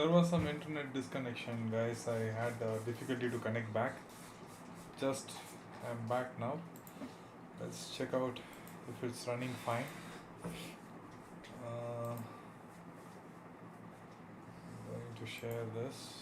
There was some internet disconnection, guys. I had difficulty to connect back. Just I'm back now. Let's check out if it's running fine. I'm going to share this.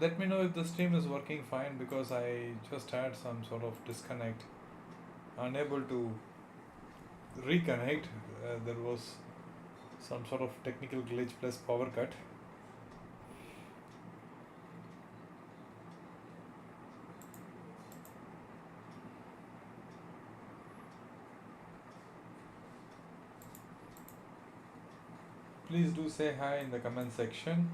Let me know if the stream is working fine because I just had some sort of disconnect. Unable to reconnect. There was some sort of technical glitch plus power cut. Please do say hi in the comment section.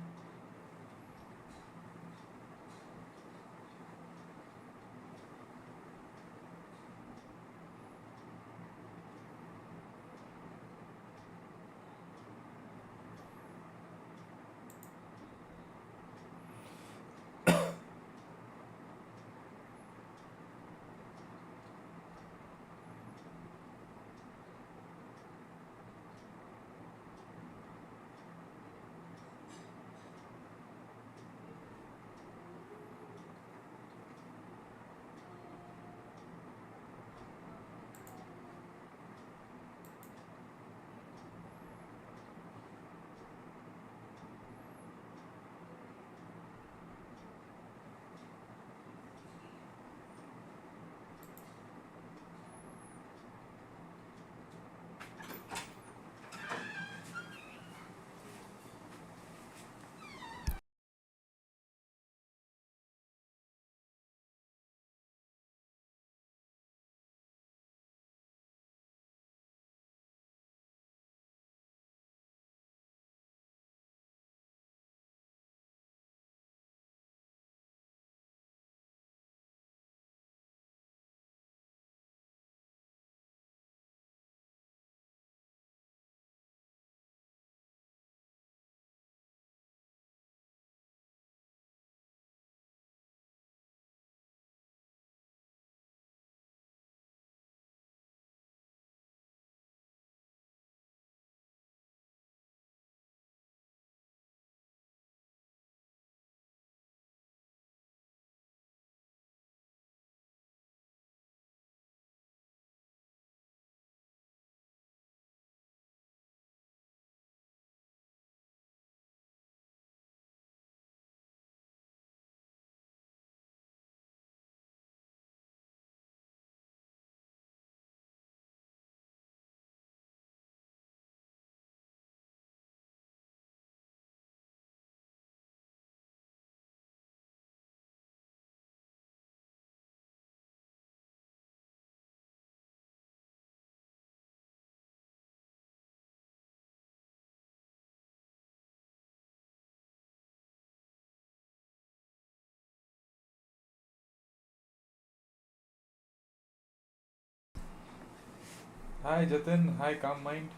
Hi Jatin, hi Calm Mind.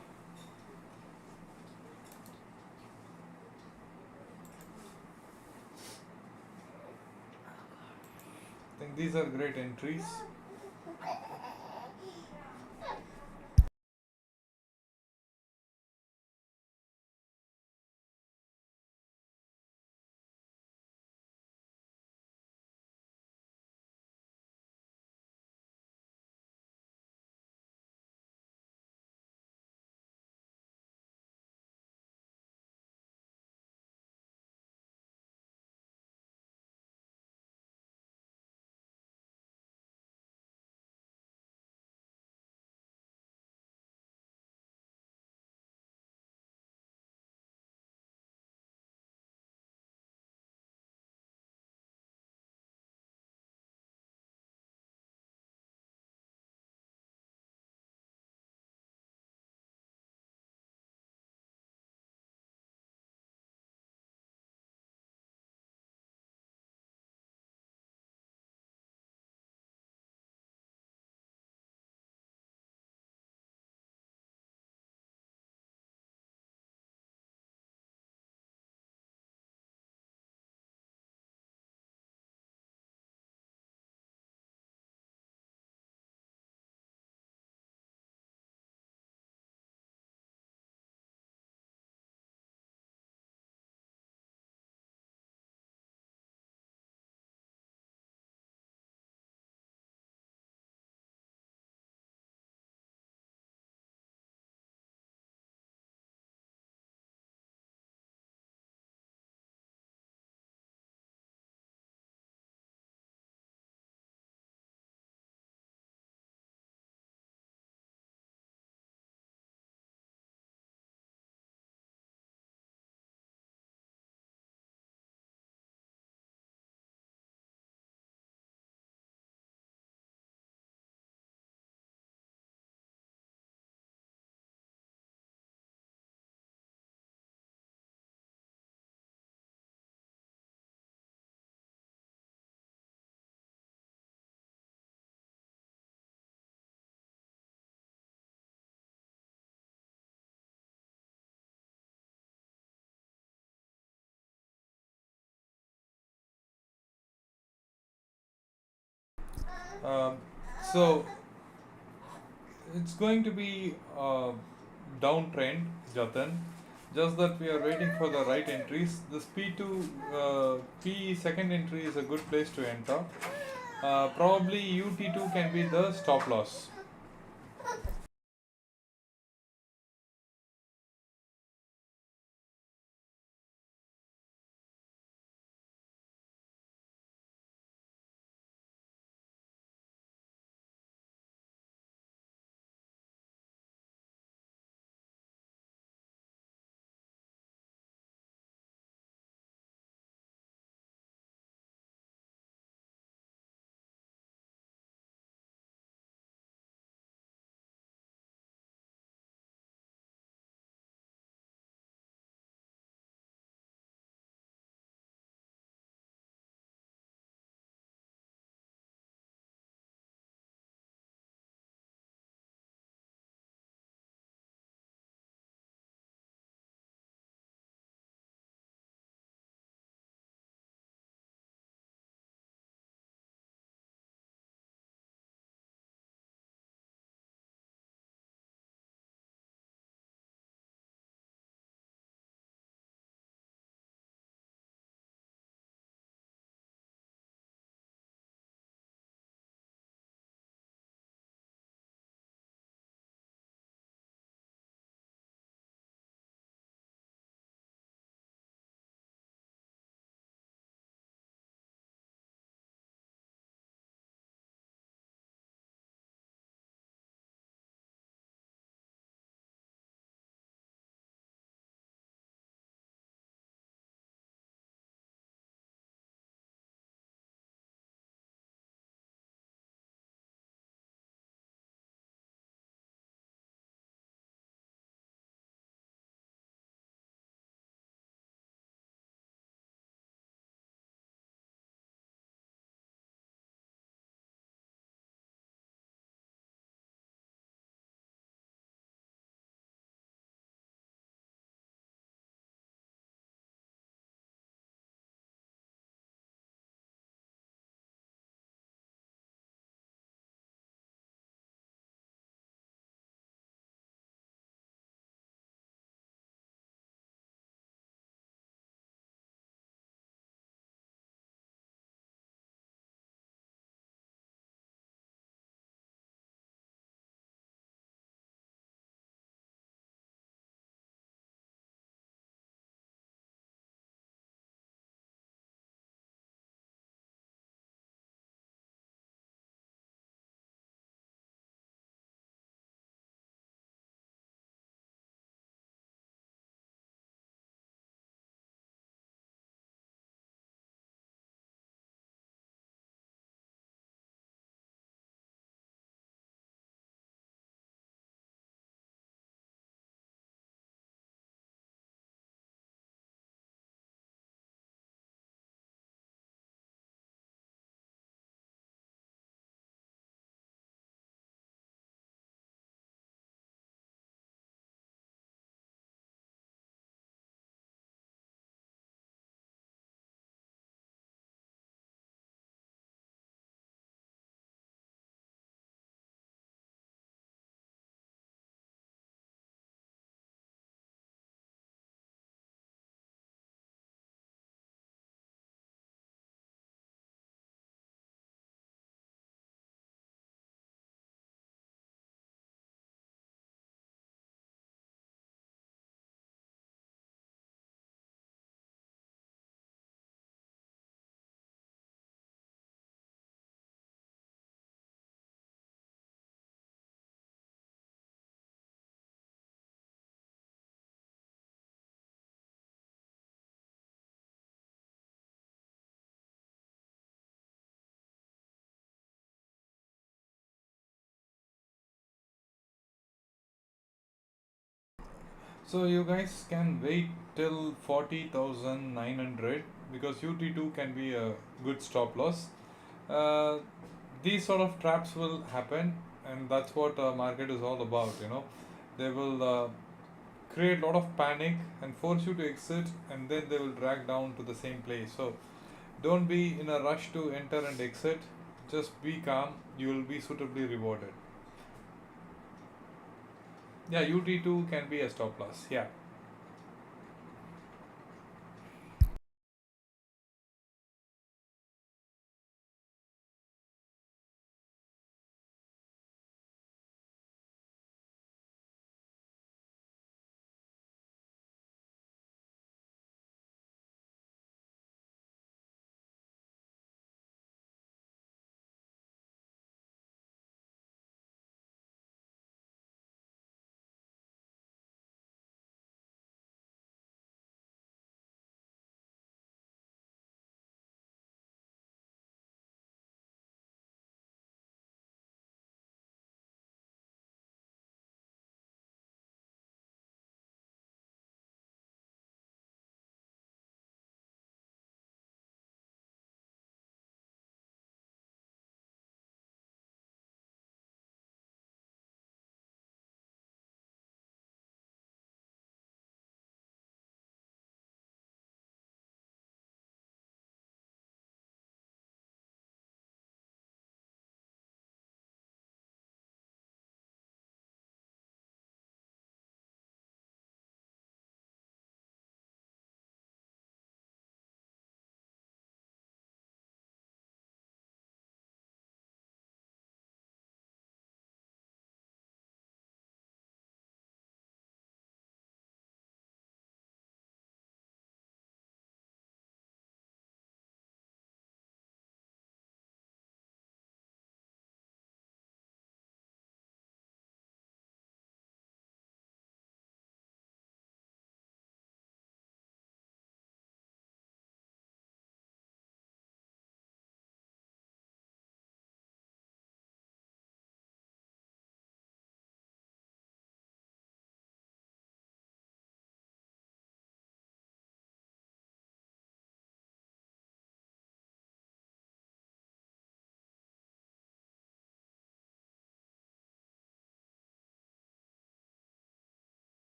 I think these are great entries. Um, so it's going to be a downtrend, Jatan. Just that we are waiting for the right entries. This P2 P second entry is a good place to enter. Probably UT2 can be the stop loss. So you guys can wait till 40,900 because UT2 can be a good stop loss. Uh, these sort of traps will happen, and that's what market is all about. They will create a lot of panic and force you to exit, and then they will drag down to the same place. So don't be in a rush to enter and exit. Just be calm, you will be suitably rewarded. Yeah, UT2 can be a stop loss. Yeah.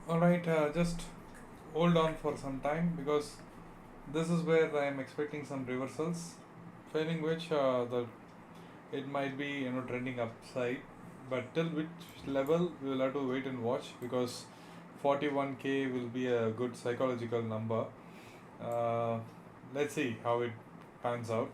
Alright, just hold on for some time because this is where I am expecting some reversals, failing which the it might be trending upside, but till which level we will have to wait and watch because 41K will be a good psychological number. Uh, let's see how it pans out.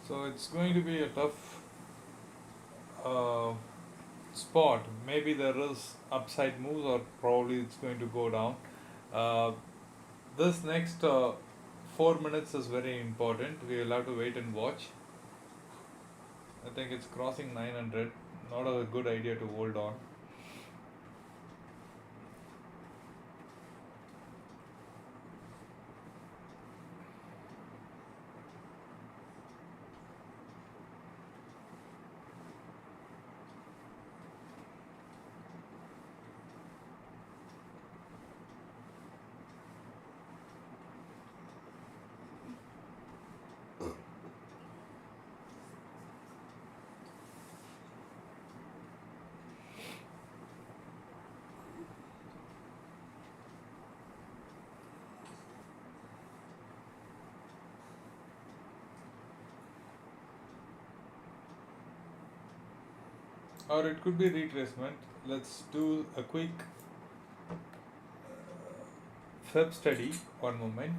So it's going to be a tough uh, spot. Maybe there is upside moves, or probably it's going to go down. Uh, this next 4 minutes is very important. We will have to wait and watch. I think it's crossing 900. Not a good idea to hold on. Or it could be retracement. Let's do a quick Feb study. One moment.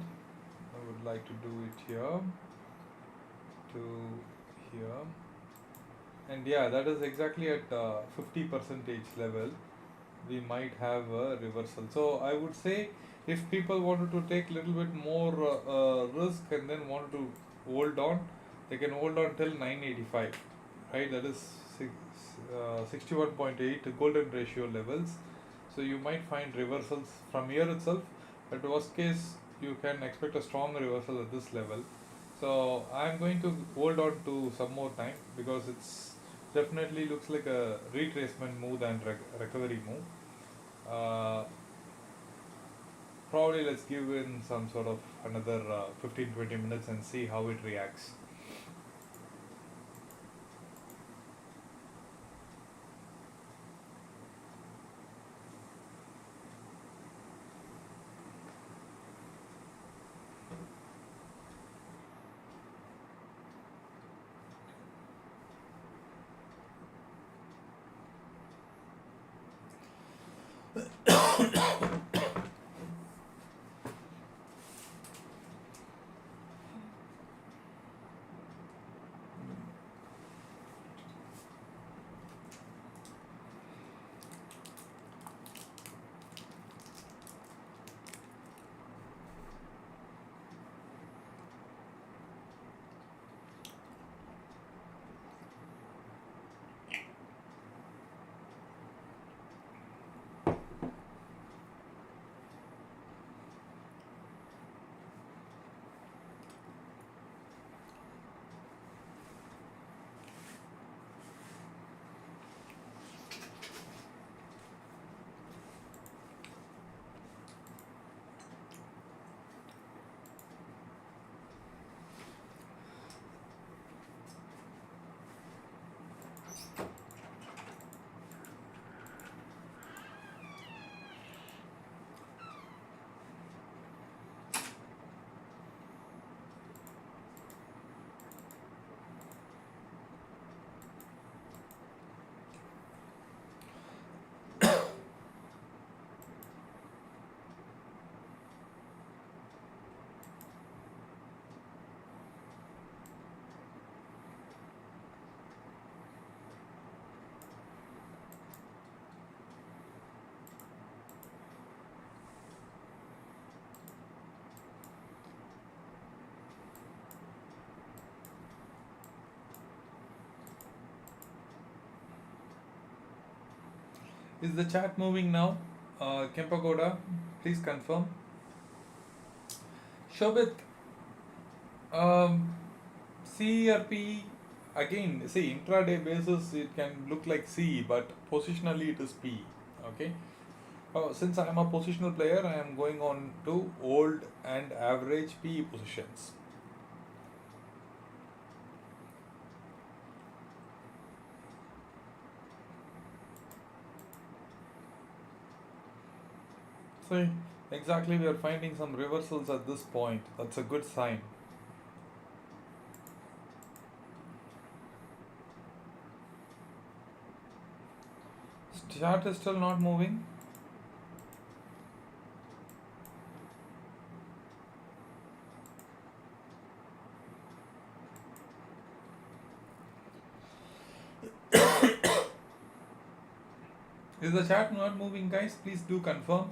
I would like to do it here to here. And yeah, that is exactly at 50 percentage level. We might have a reversal. So I would say if people wanted to take a little bit more risk and then want to hold on, they can hold on till 985, right? That is 61.8 golden ratio levels. So you might find reversals from here itself. At worst case, you can expect a strong reversal at this level. So I'm going to hold on to some more time because it's definitely looks like a retracement move than recovery move. Uh, Probably let's give in some sort of another 15-20 minutes and see how it reacts. Is the chat moving now? Kempagoda, please confirm. Shobit, um, CRP again. See, intraday basis it can look like C, but positionally it is P. Okay. Since I am a positional player, I am going on to old and average PE positions. See, exactly, we are finding some reversals at this point. That's a good sign. Chart is still not moving. Is the chart not moving, guys? Please do confirm.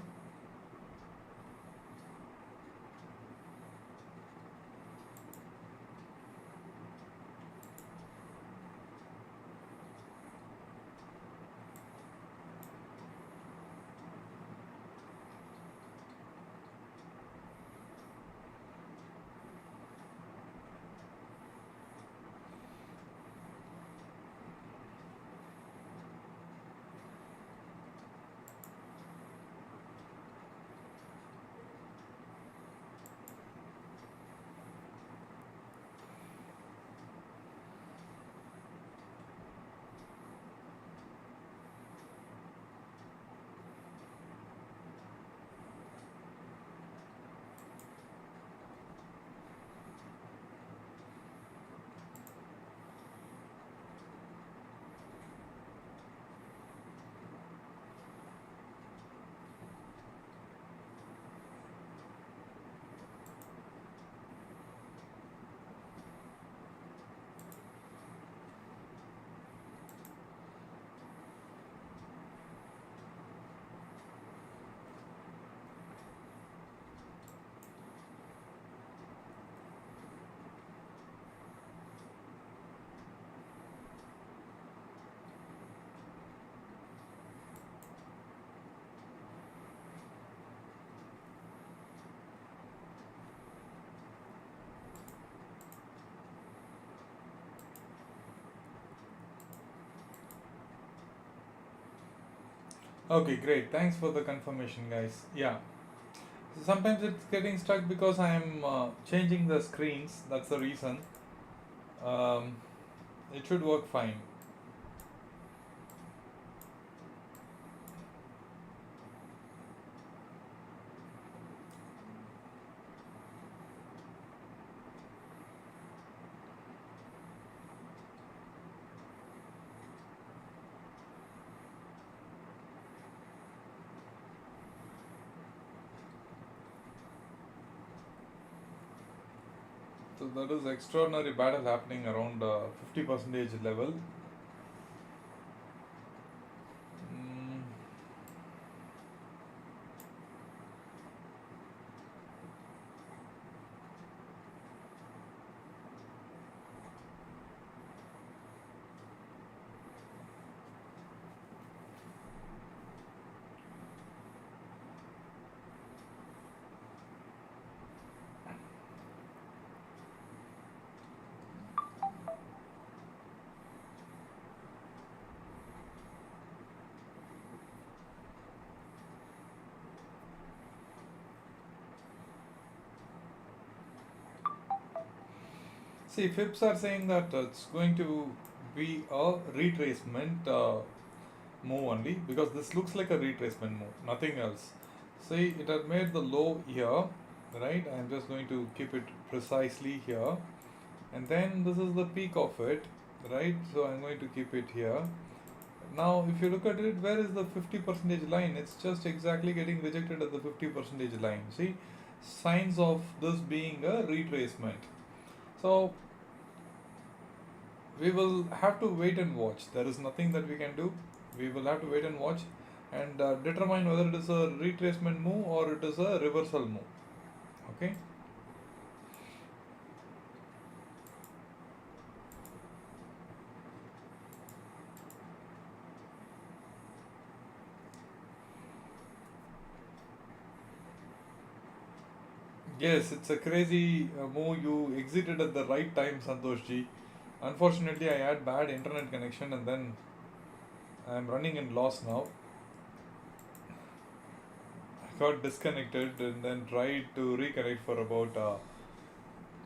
Okay, great. Thanks for the confirmation, guys. Yeah. So sometimes it's getting stuck because I am changing the screens. That's the reason. Um, it should work fine. So that is extraordinary battle happening around 50 percentage level. Mm, See, FIPS are saying that it's going to be a retracement move only because this looks like a retracement move, nothing else. See, it had made the low here, right? I'm just going to keep it precisely here, and then this is the peak of it, right? So I'm going to keep it here. Now, if you look at it, where is the 50 percentage line? It's just exactly getting rejected at the 50 percentage line. See, signs of this being a retracement. So we will have to wait and watch. There is nothing that we can do. We will have to wait and watch and determine whether it is a retracement move or it is a reversal move. Okay. Yes, it's a crazy move. You exited at the right time, Santosh ji. Unfortunately, I had bad internet connection and then I'm running in loss now. I got disconnected and then tried to reconnect for about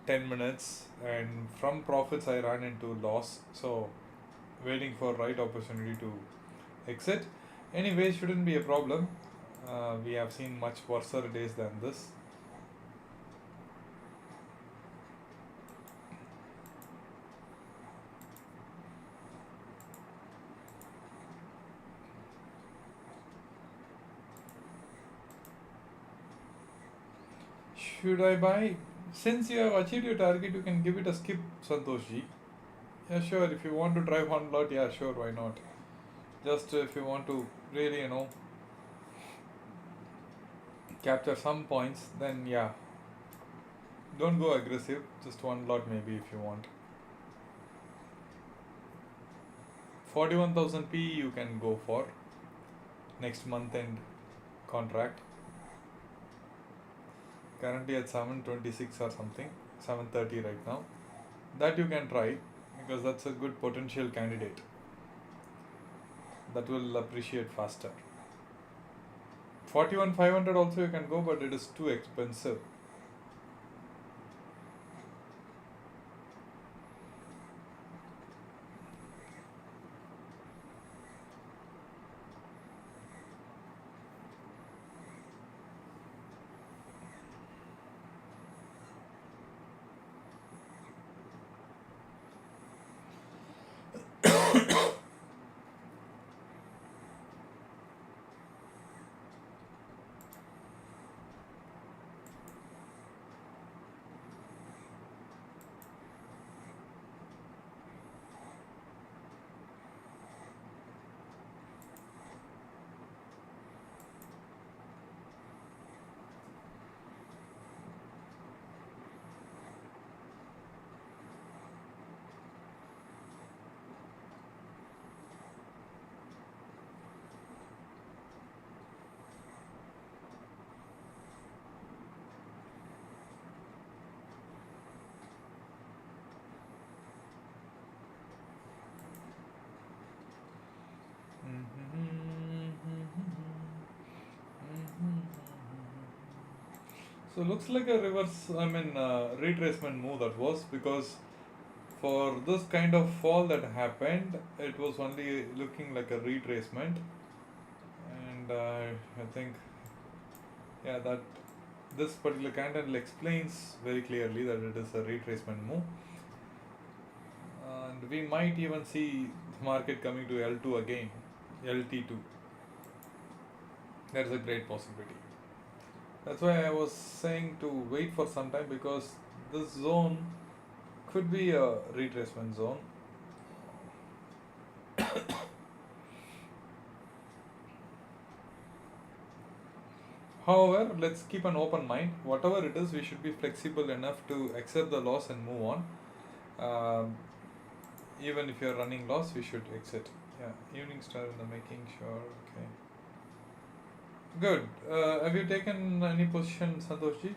10 minutes, and from profits I ran into loss. So, waiting for right opportunity to exit. Anyway, shouldn't be a problem. We have seen much worse days than this. Should I buy? Since you have achieved your target, you can give it a skip, Santosh ji. Yeah, sure. If you want to try one lot, yeah, sure. Why not? Just if you want to really, capture some points, then yeah, don't go aggressive. Just one lot maybe if you want. 41,000 P you can go for next month end contract. Currently at 726 or something, 730 right now. That you can try because that's a good potential candidate that will appreciate faster. 41,500 also you can go, but it is too expensive. So looks like a reverse, retracement move that was, because for this kind of fall that happened, it was only looking like a retracement, and I think that this particular candle explains very clearly that it is a retracement move, and we might even see the market coming to L2 again, LT2. That's a great possibility. That's why I was saying to wait for some time, because this zone could be a retracement zone. However, let's keep an open mind. Whatever it is, we should be flexible enough to accept the loss and move on. Um, Even if you're running loss, we should exit. Yeah, evening star in the making, sure. Okay. Good. Have you taken any position, Santoshji?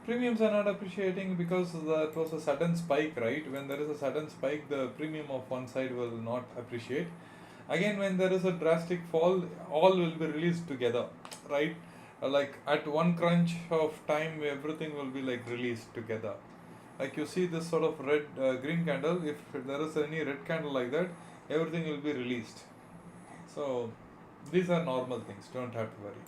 Premiums are not appreciating because that was a sudden spike, right? When there is a sudden spike, the premium of one side will not appreciate. Again, when there is a drastic fall, all will be released together, right? Like at one crunch of time, everything will be like released together. Like you see this sort of red green candle, if there is any red candle like that, everything will be released. So these are normal things, don't have to worry.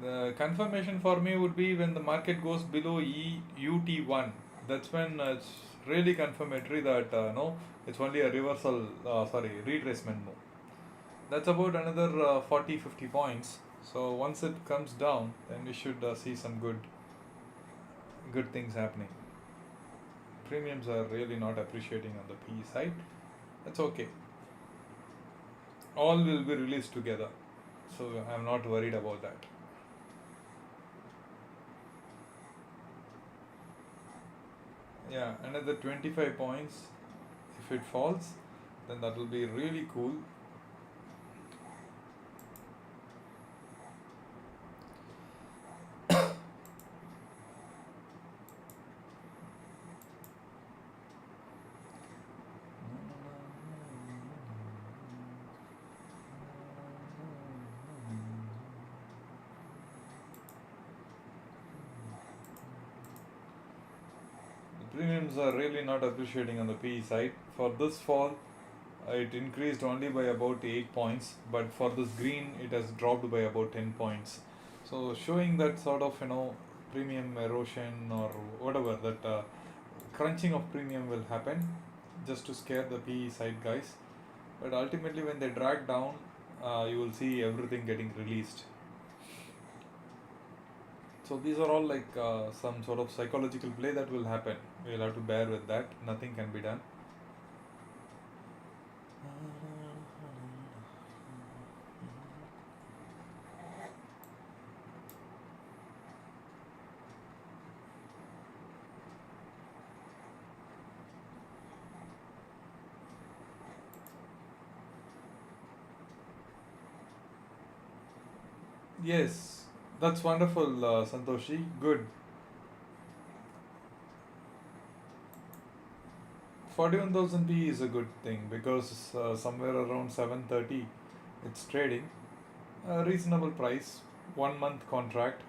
The confirmation for me would be when the market goes below EUT1. That's when it's really confirmatory that no, it's only a reversal, retracement move. That's about another 40-50 points. So once it comes down, then we should see some good things happening. Premiums are really not appreciating on the PE side. That's okay. All will be released together. So I'm not worried about that. Yeah, another 25 points. If it falls, then that will be really cool. Premiums are really not appreciating on the PE side. For this fall, it increased only by about 8 points, but for this green, it has dropped by about 10 points. So, showing that sort of, premium erosion or whatever, that crunching of premium will happen just to scare the PE side guys. But ultimately, when they drag down, you will see everything getting released. So these are all like some sort of psychological play that will happen. We'll have to bear with that. Nothing can be done. Yes, that's wonderful, Santoshi. Good. 41,000 P is a good thing because somewhere around 730 it's trading. A reasonable price, 1 month contract.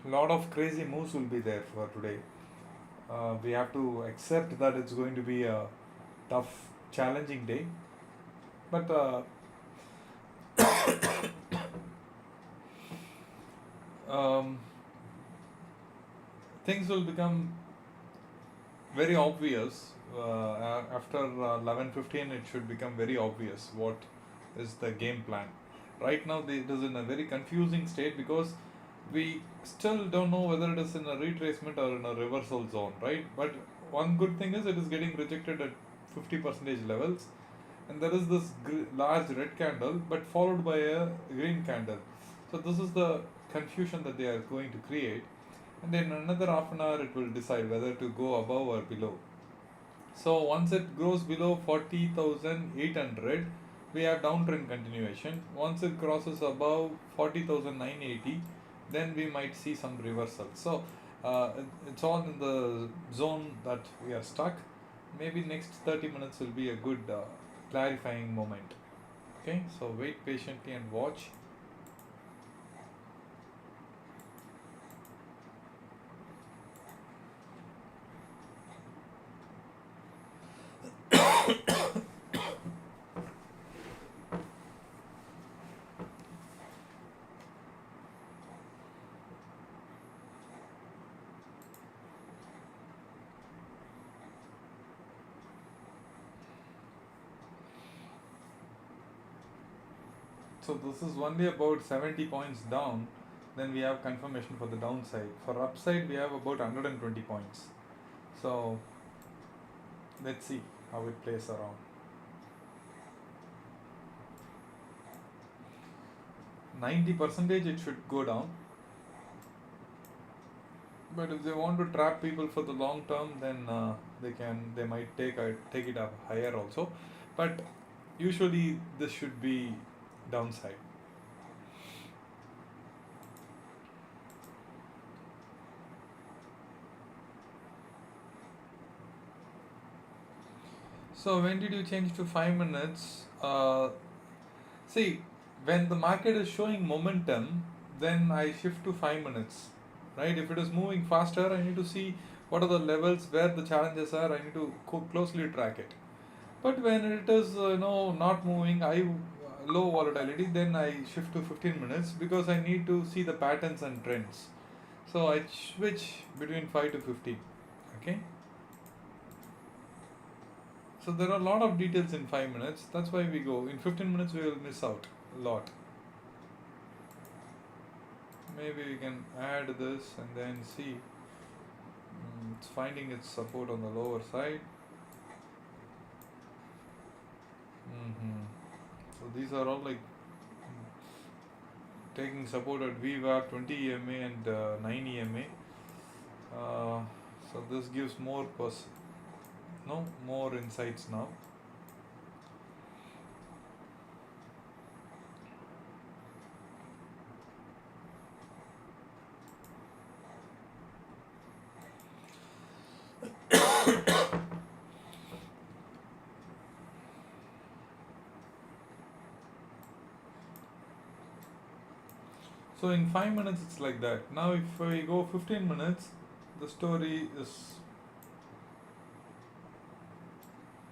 Lot of crazy moves will be there for today. We have to accept that it's going to be a tough, challenging day. But um, things will become very obvious after 11:15. It should become very obvious what is the game plan. Right now, it is in a very confusing state because we still don't know whether it is in a retracement or in a reversal zone, right? But one good thing is it is getting rejected at 50% levels, and there is this large red candle, but followed by a green candle. So this is the confusion that they are going to create, and in another half an hour it will decide whether to go above or below. So once it goes below 40,800, we have downtrend continuation. Once it crosses above 40,980, then we might see some reversal. So it's all in the zone that we are stuck. Maybe next 30 minutes will be a good clarifying moment. Okay, so wait patiently and watch. So this is only about 70 points down. Then we have confirmation for the downside. For upside, we have about 120 points. So let's see how it plays around. 90% it should go down. But if they want to trap people for the long term, then they might take it up higher also. But usually this should be downside. So when did you change to 5 minutes? See, when the market is showing momentum, then I shift to 5 minutes, right? If it is moving faster, I need to see what are the levels where the challenges are. I need to closely track it. But when it is not moving, I low volatility, then I shift to 15 minutes because I need to see the patterns and trends. So I switch between 5 to 15. Okay. So there are a lot of details in 5 minutes. That's why we go. In 15 minutes, we will miss out a lot. Maybe we can add this and then see. It's finding its support on the lower side. So these are all like taking support at VWAP 20 EMA and 9 EMA. So this gives more insights now. So in 5 minutes it's like that. Now if I go 15 minutes, the story is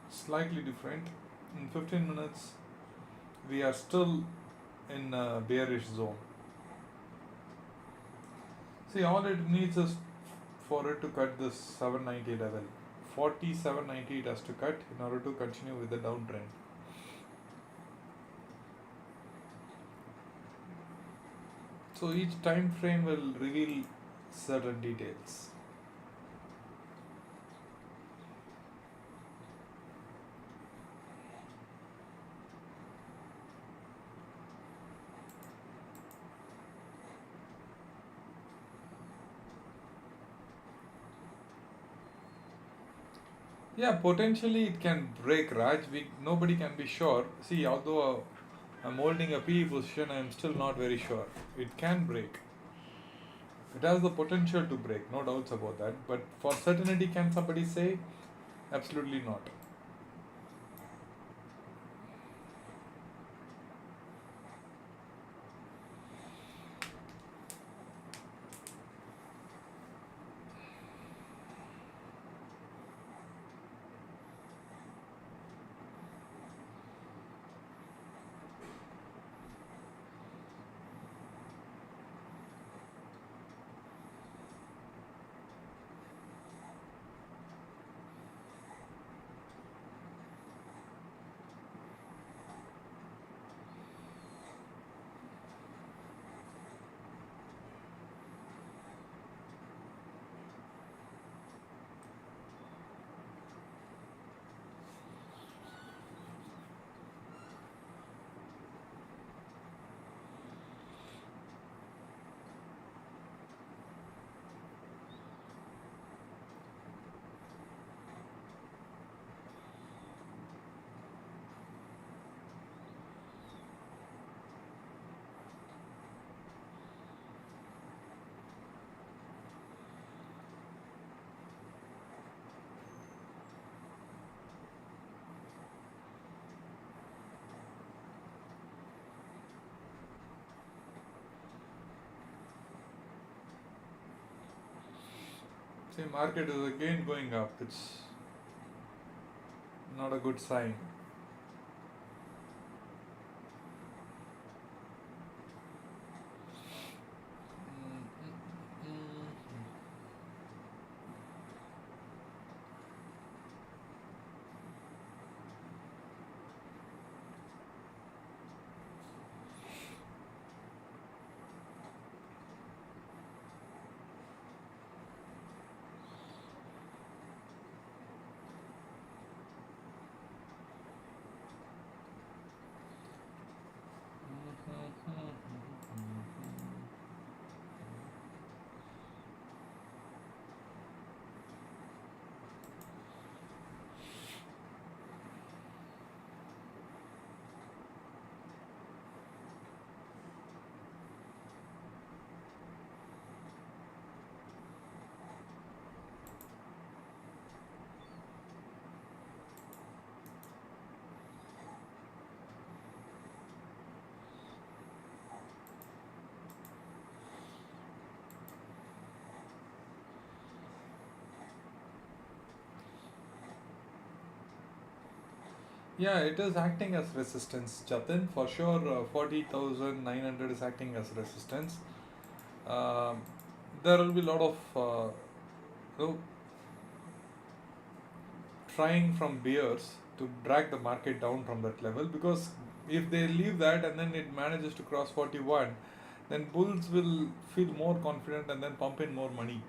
slightly different. In 15 minutes, we are still in a bearish zone. See, all it needs is for it to cut this 790 level. 4790 it has to cut in order to continue with the downtrend. So each time frame will reveal certain details. Yeah, potentially it can break, Raj. Nobody can be sure. See, although I'm holding a PE position, I'm still not very sure. It can break. It has the potential to break, no doubts about that. But for certainty, can somebody say? Absolutely not. See, market is again going up. It's not a good sign. Yeah, it is acting as resistance, Jatin. For sure, 40,900 is acting as resistance. Um, there will be a lot of you know, trying from bears to drag the market down from that level, because if they leave that and then it manages to cross 41, then bulls will feel more confident and then pump in more money.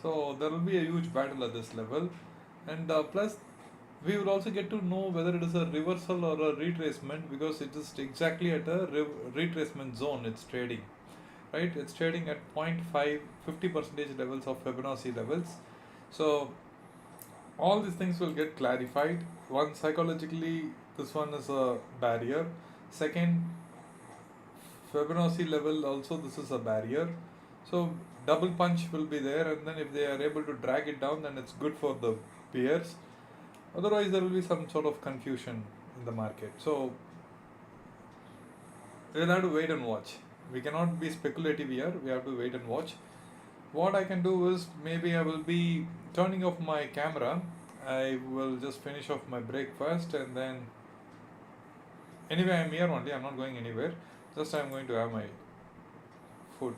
So there will be a huge battle at this level, and plus we will also get to know whether it is a reversal or a retracement, because it is exactly at a retracement zone it's trading, right? It's trading at 0.5 50% levels of Fibonacci levels. So all these things will get clarified. One, psychologically, this one is a barrier. Second, Fibonacci level also, this is a barrier. So double punch will be there, and then if they are able to drag it down, then it's good for the peers. Otherwise there will be some sort of confusion in the market. So we'll have to wait and watch. We cannot be speculative here, we have to wait and watch. What I can do is, maybe I will be turning off my camera. I will just finish off my breakfast, and then anyway I'm here only, I'm not going anywhere. Just I'm going to have my food.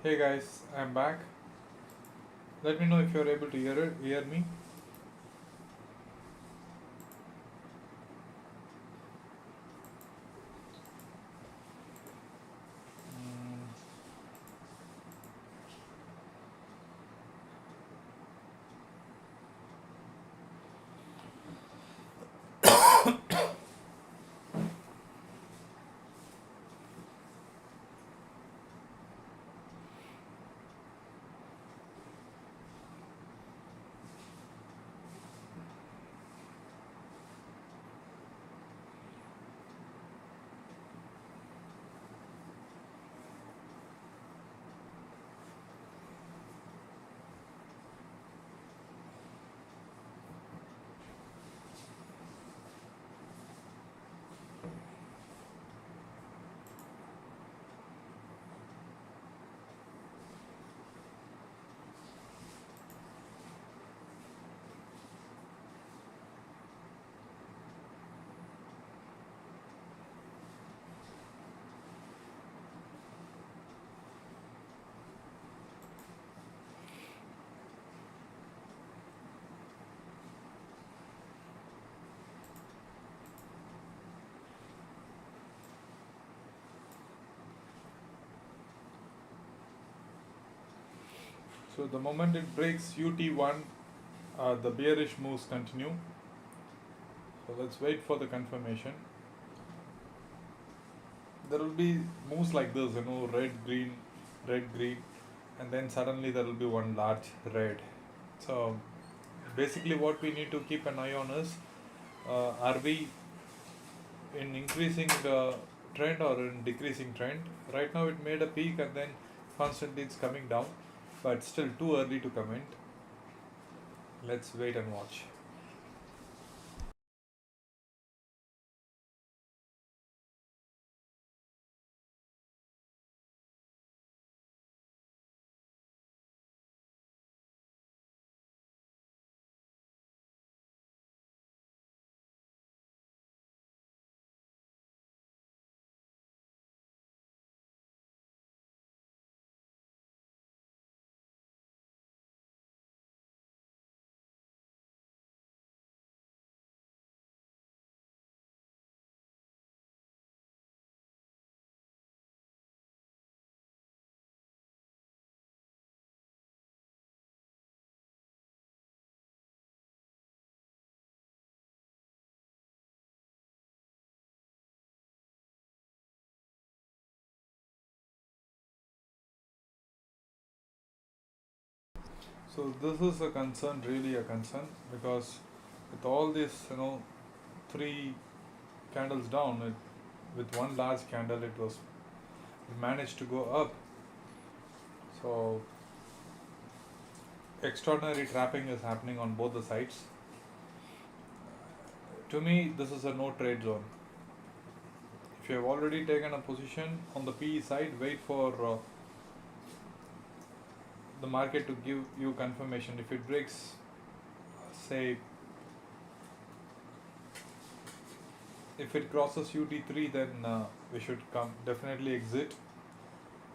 Hey guys, I'm back. Let me know if you're able to hear me. Mm, so the moment it breaks UT1, the bearish moves continue. So let's wait for the confirmation. There will be moves like this, red, green, and then suddenly there will be one large red. So basically, what we need to keep an eye on is, are we in increasing trend or in decreasing trend? Right now, it made a peak and then constantly it's coming down, but still too early to comment. Let's wait and watch. So this is a concern, really a concern, because with all this, three candles down, with one large candle, it managed to go up. So extraordinary trapping is happening on both the sides. To me, this is a no trade zone. If you have already taken a position on the PE side, wait for the market to give you confirmation. If it breaks, say, if it crosses UT3, then we should definitely exit.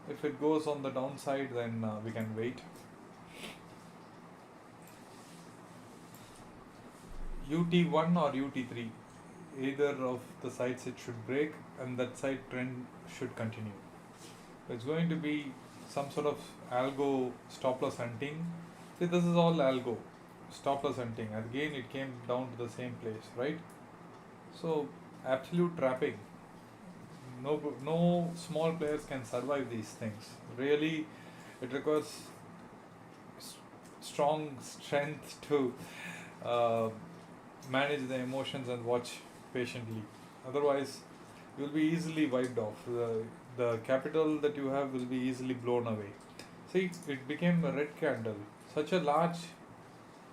If it goes on the downside, then we can wait. UT1 or UT3, either of the sides it should break, and that side trend should continue. It's going to be some sort of algo stop loss hunting. See, this is all algo stop loss hunting. Again, it came down to the same place, right? So absolute trapping. No small players can survive these things. Really, it requires strong strength to uh, manage the emotions and watch patiently. Otherwise, you'll be easily wiped off. The capital that you have will be easily blown away. See, it became a red candle. Such a large,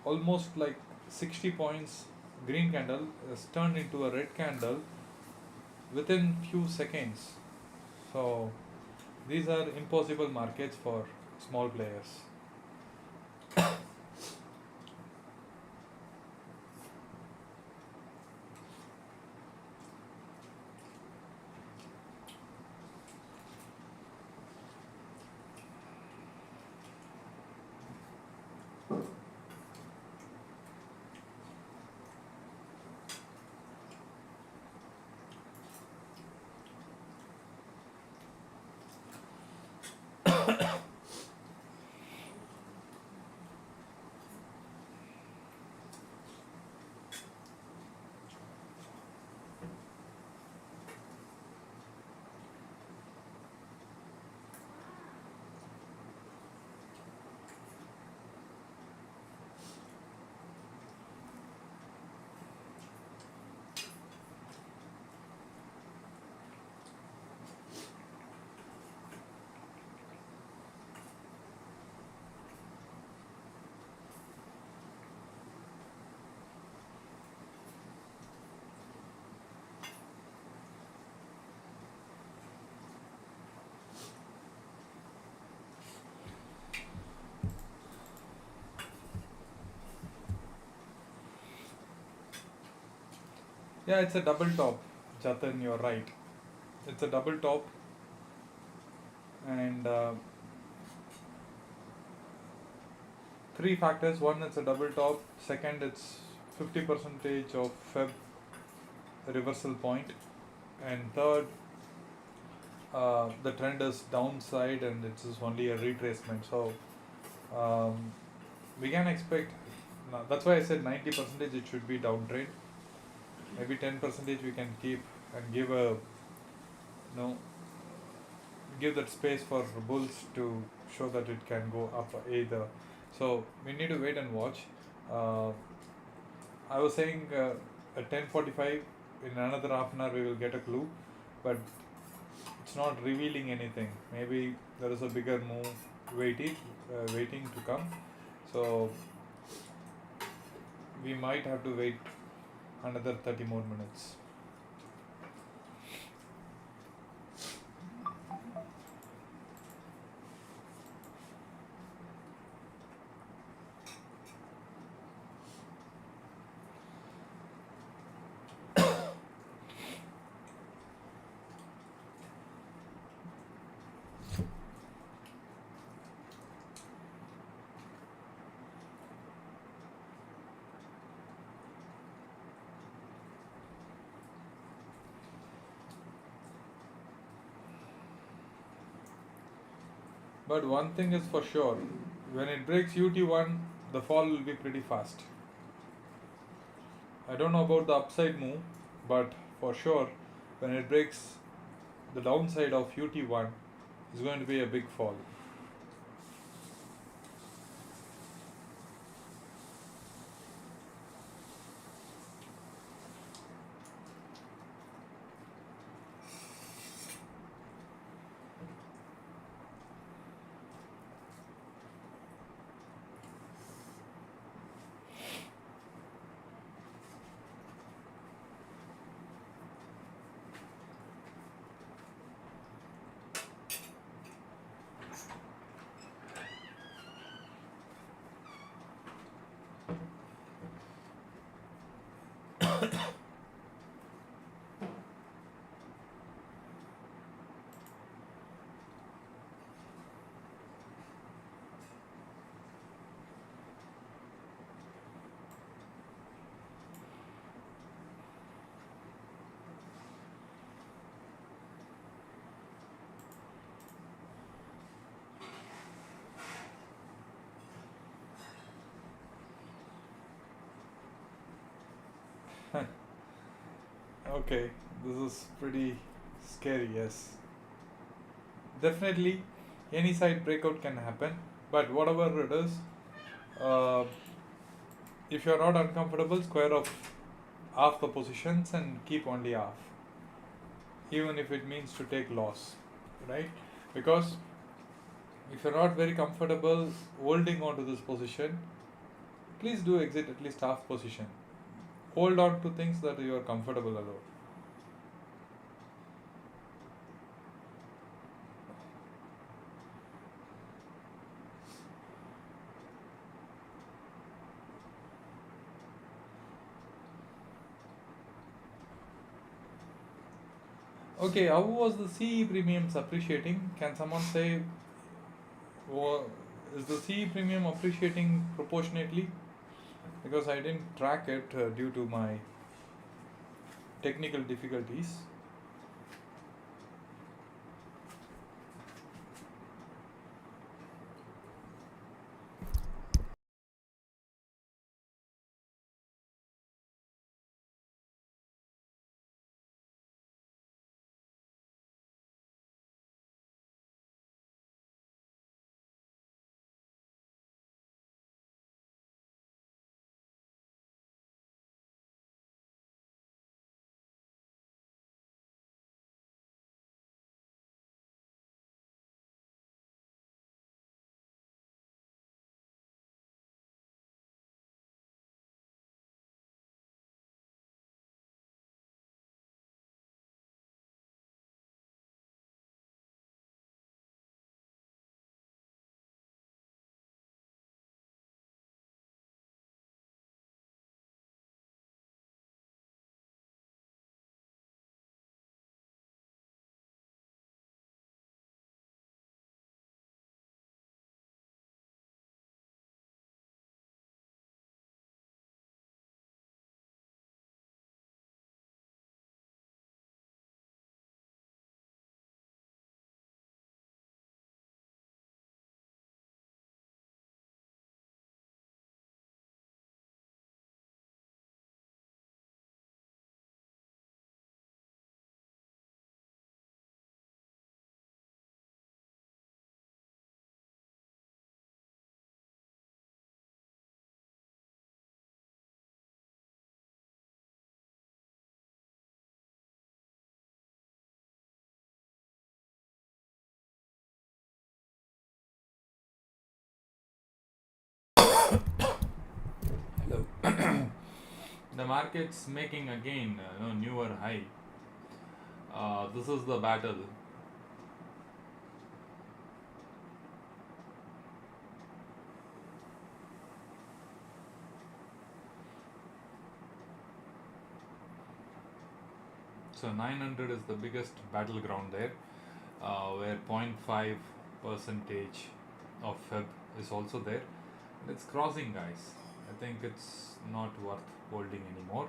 almost like 60 points green candle has turned into a red candle within few seconds. So these are impossible markets for small players. Yeah, it's a double top, Jatan, you're right. It's a double top, and three factors. One, it's a double top. Second, it's 50 percentage of Feb reversal point, and third, the trend is downside and it's just only a retracement. So um, we can expect. That's why I said 90% it should be downtrend. Maybe 10% we can keep and give a, know, give that space for bulls to show that it can go up either. So we need to wait and watch. Uh, I was saying at 10:45 in another half an hour we will get a clue, but it's not revealing anything. Maybe there is a bigger move waiting to come. So we might have to wait another 30 more minutes. But one thing is for sure, when it breaks UT1, the fall will be pretty fast. I don't know about the upside move, but for sure, when it breaks the downside of UT1, it's going to be a big fall. Okay, this is pretty scary, yes. Definitely, any side breakout can happen, but whatever it is, uh, if you're not uncomfortable, square off half the positions and keep only half, even if it means to take loss, right? Because if you're not very comfortable holding on to this position, please do exit at least half position. Hold on to things that you are comfortable about. Okay, how was the CE premiums appreciating? Can someone say, is the CE premium appreciating proportionately? Because I didn't track it due to my technical difficulties. the market's making again newer high. This is the battle. So 900 is the biggest battleground there, where 0.5 percentage of Feb is also there. It's crossing, guys. I think it's not worth holding anymore.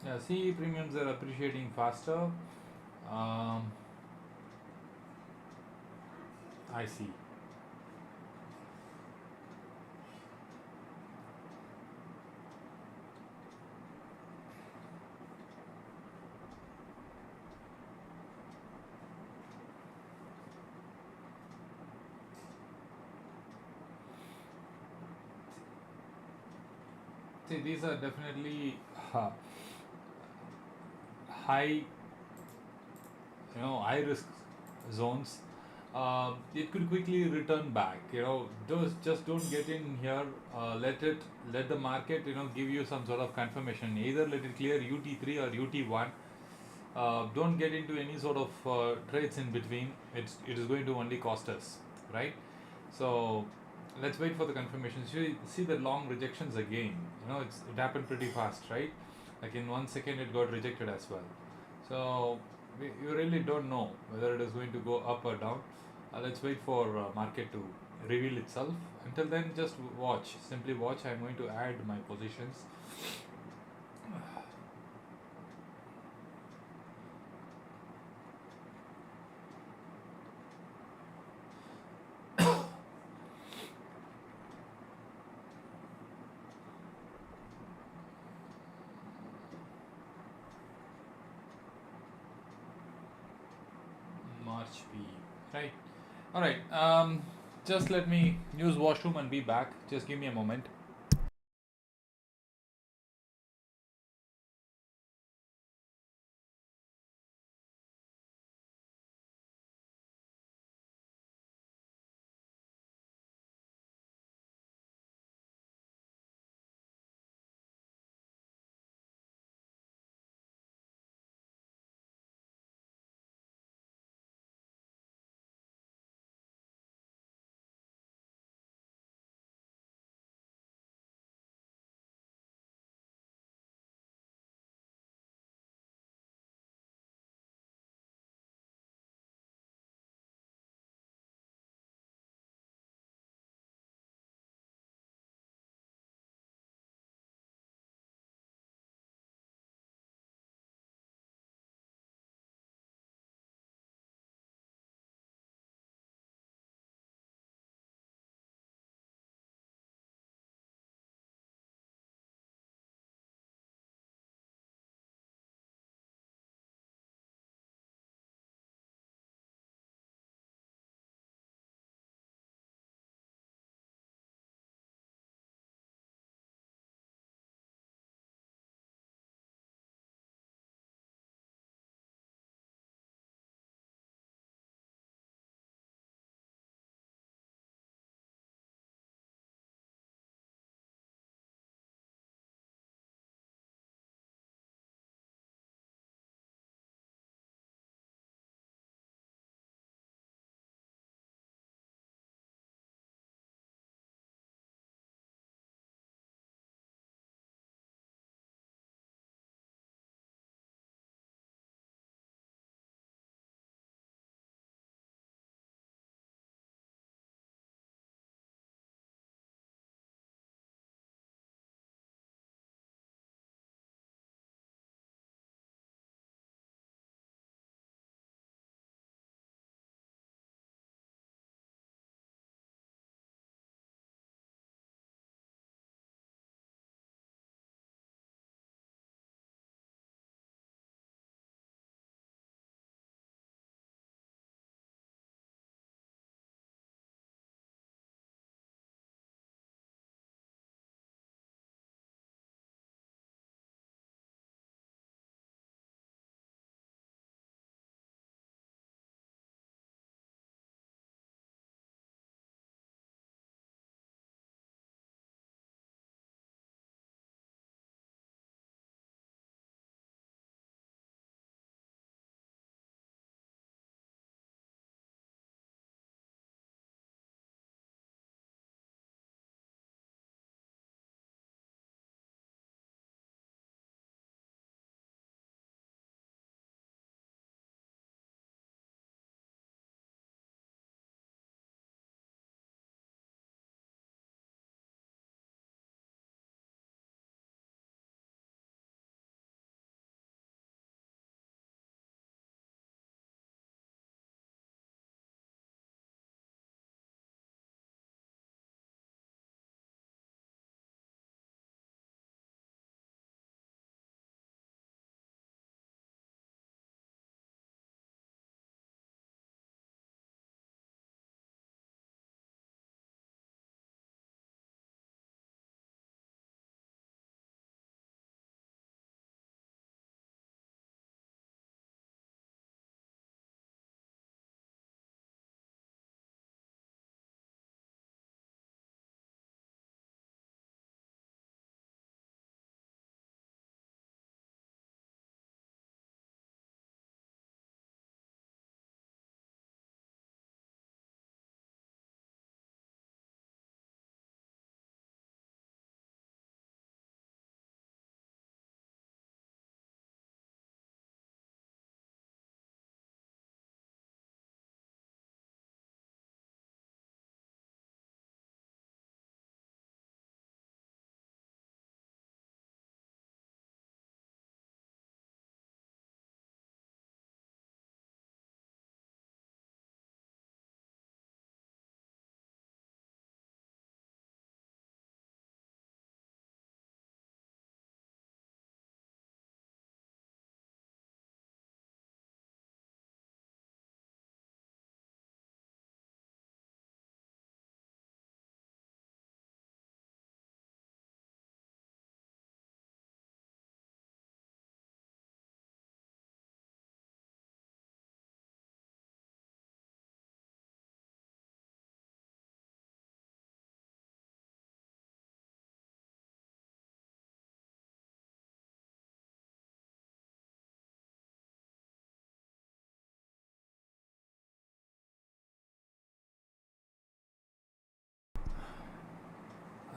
Yeah, CE premiums are appreciating faster. Um, I see. See, these are definitely high, high risk zones. It could quickly return back. Just don't get in here. Let the market, give you some sort of confirmation. Either let it clear UT3 or UT1. Don't get into any sort of trades in between. It is going to only cost us, right? So let's wait for the confirmation. See the long rejections again. It happened pretty fast, right? Like in 1 second, it got rejected as well. So you really don't know whether it is going to go up or down. Let's wait for market to reveal itself. Until then, just watch. Simply watch. I'm going to add my positions. March P. Right. All right. Just let me use washroom and be back. Just give me a moment.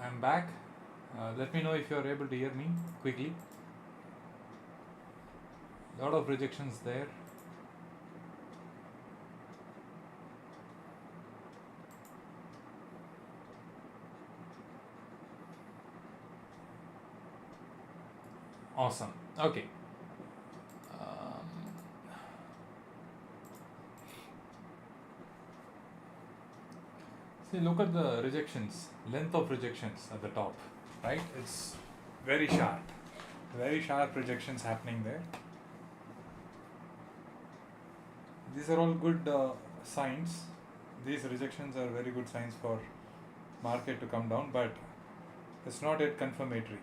I'm back. Let me know if you're able to hear me quickly. Lot of rejections there. Awesome. Okay. Um, See, look at the rejections, length of rejections at the top, right? It's very sharp rejections happening there. These are all good signs. These rejections are very good signs for market to come down, but it's not yet confirmatory.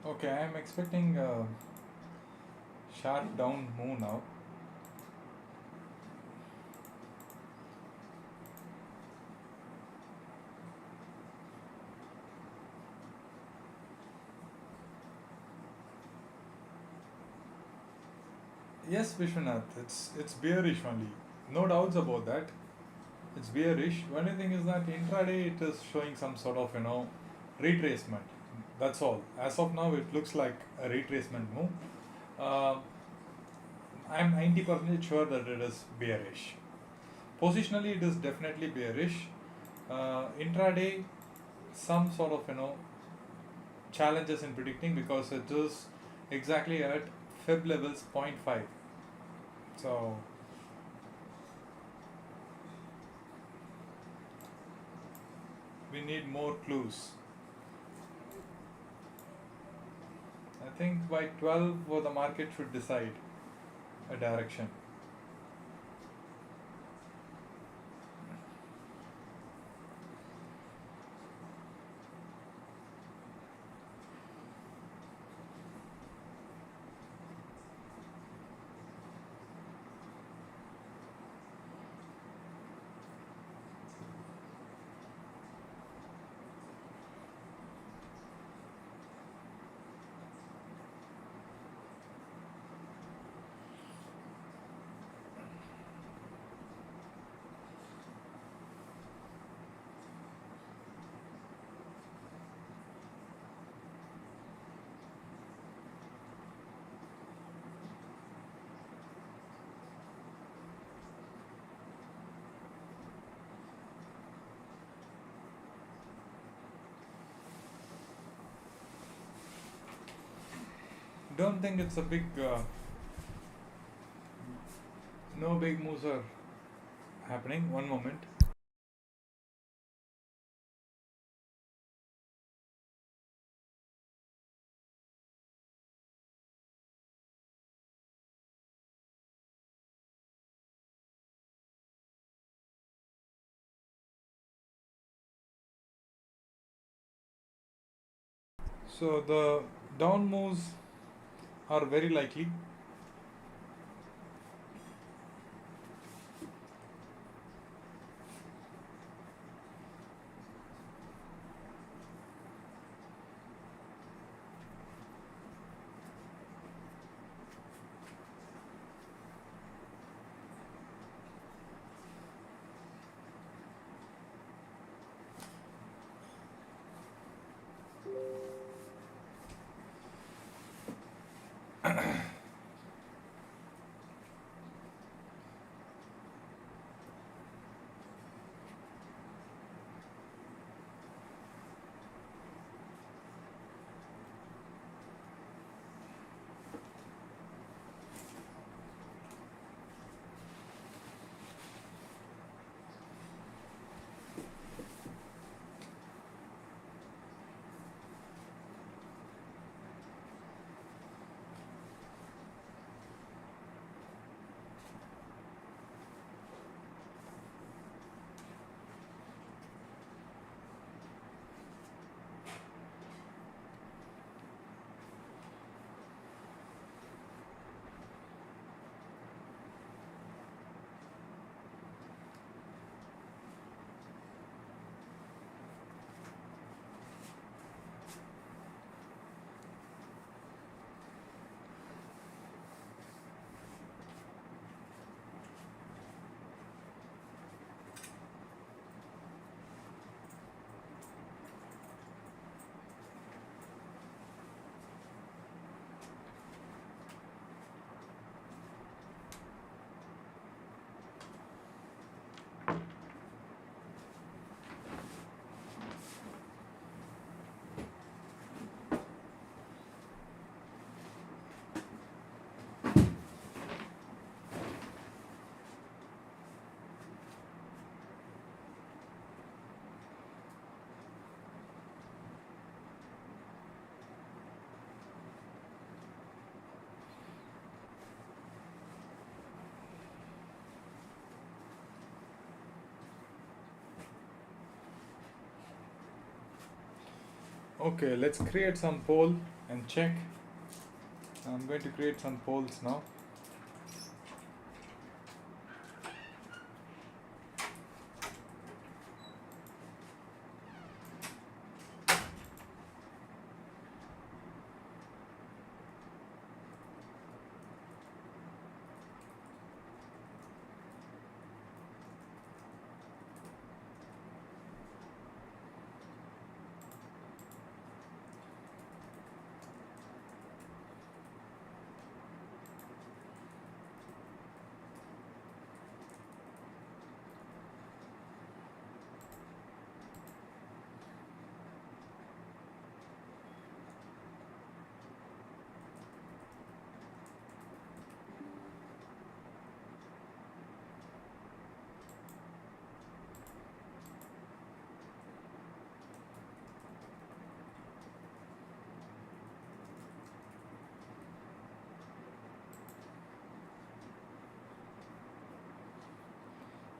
Okay, I am expecting a sharp down move now. Yes, Vishwanath, it's bearish only. No doubts about that. It's bearish. Only thing is that intraday it is showing some sort of retracement. That's all. As of now, it looks like a retracement move. Uh, I'm 90% sure that it is bearish. Positionally, it is definitely bearish. Intraday, some sort of challenges in predicting because it is exactly at Feb levels 0.5. So we need more clues. I think by 12 the market should decide a direction. don't think it's a big, no big moves are happening. One moment. So the down moves are very likely. Okay, let's create some poll and check. I'm going to create some polls now.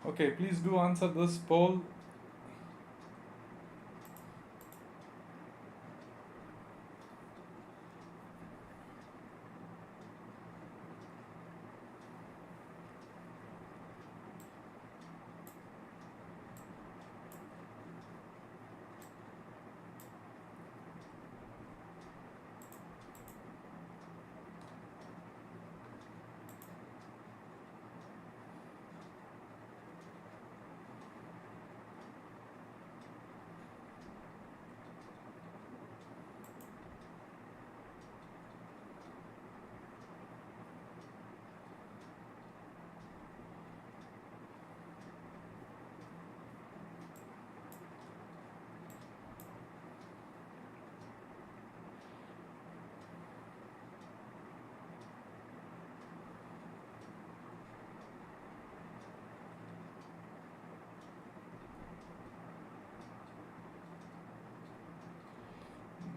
Okay, please do answer this poll.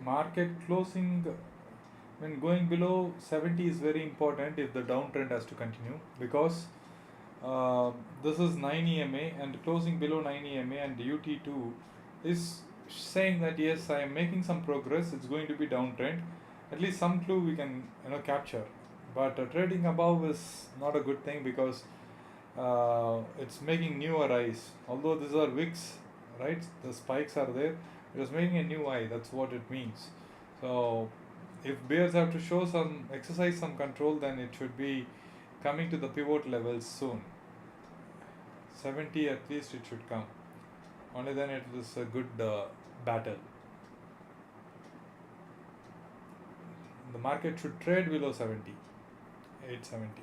market closing when going below 70 is very important if the downtrend has to continue, because this is 9 EMA and closing below 9 EMA and UT2 is saying that yes, I am making some progress, it's going to be downtrend. At least some clue we can capture. But trading above is not a good thing, because it's making new highs. Although these are wicks, right? The spikes are there. It is making a new high. That's what it means. So if bears have to show some exercise some control, then it should be coming to the pivot levels soon. 70 at least it should come. Only then it is a good battle. The market should trade below 70, 870.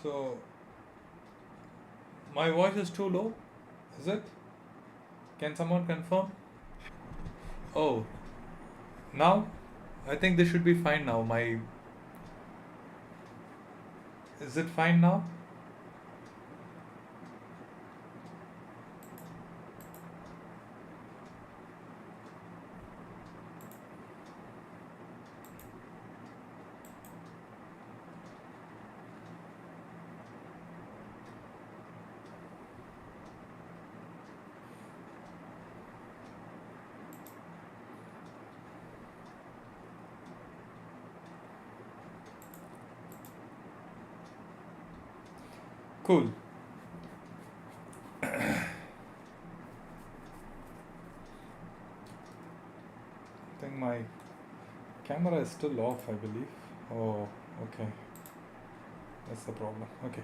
So my voice is too low, is it? Can someone confirm? Oh, now I think this should be fine now. My Is it fine now? Cool. I think my camera is still off, I believe. Oh, okay. That's the problem. Okay.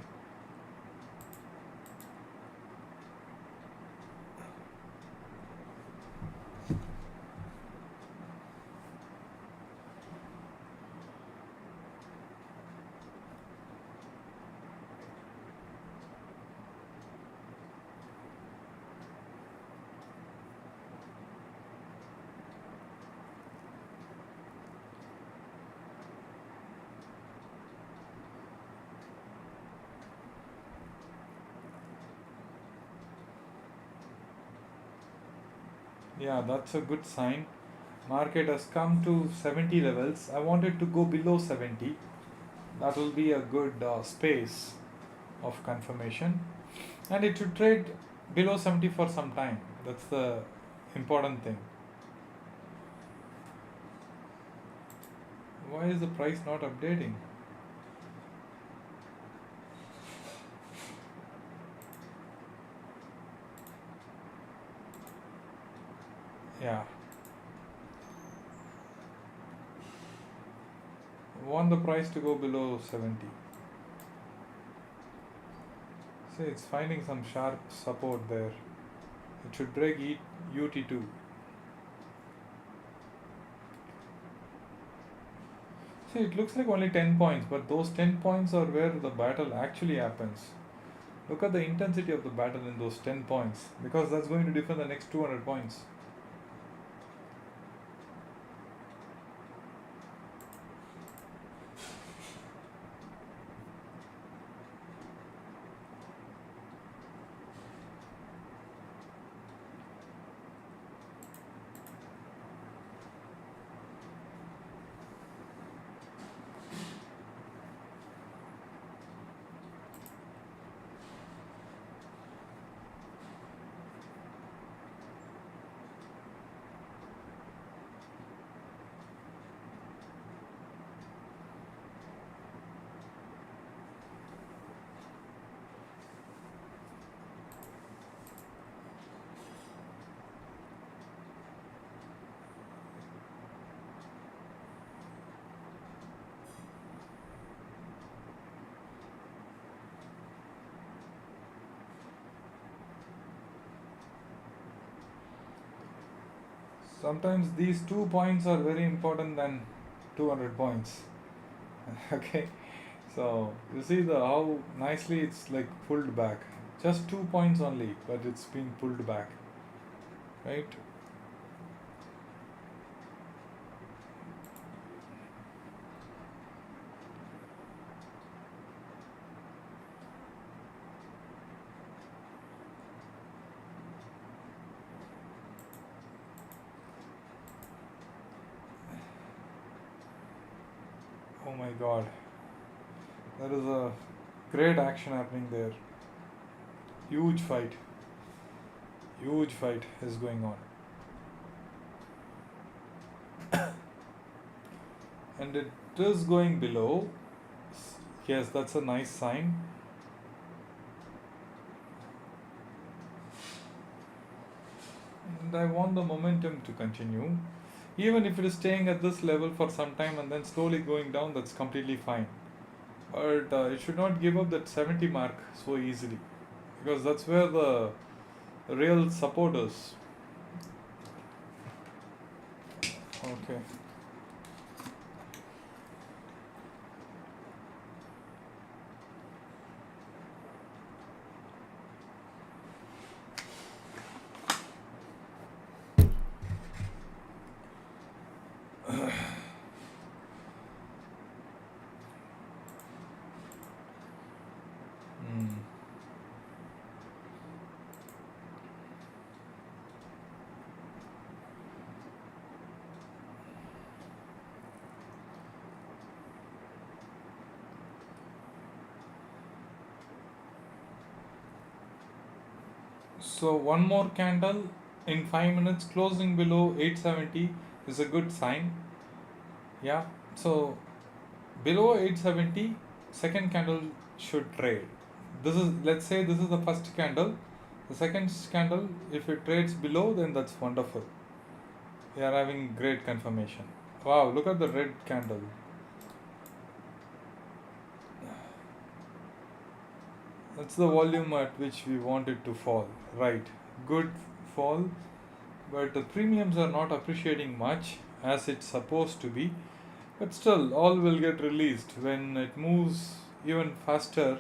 Yeah, that's a good sign. Market has come to 70 levels. I want it to go below 70. That will be a good space of confirmation. And it should trade below 70 for some time. That's the important thing. Why is the price not updating? Yeah. Want the price to go below 70. See, it's finding some sharp support there. It should break UT2. See, it looks like only 10 points, but those 10 points are where the battle actually happens. Look at the intensity of the battle in those 10 points, because that's going to define the next 200 points. Sometimes these 2 points are very important than 200 points. Okay, so you see the how nicely it's like pulled back. Just 2 points only, but it's being pulled back, right? Oh my god, there is a great action happening there. Huge fight, huge fight is going on, and it is going below. Yes, that's a nice sign. And I want the momentum to continue. Even if it is staying at this level for some time and then slowly going down, that's completely fine. But it should not give up that 70 mark so easily, because that's where the real support is. Okay. Mm. So one more candle in 5 minutes closing below 870 is a good sign. Yeah. So below 870, second candle should trade. This is, let's say this is the first candle. The second candle, if it trades below, then that's wonderful. We are having great confirmation. Wow, look at the red candle. That's the volume at which we want it to fall. Right. Good fall, but the premiums are not appreciating much as it's supposed to be. But still, all will get released when it moves even faster,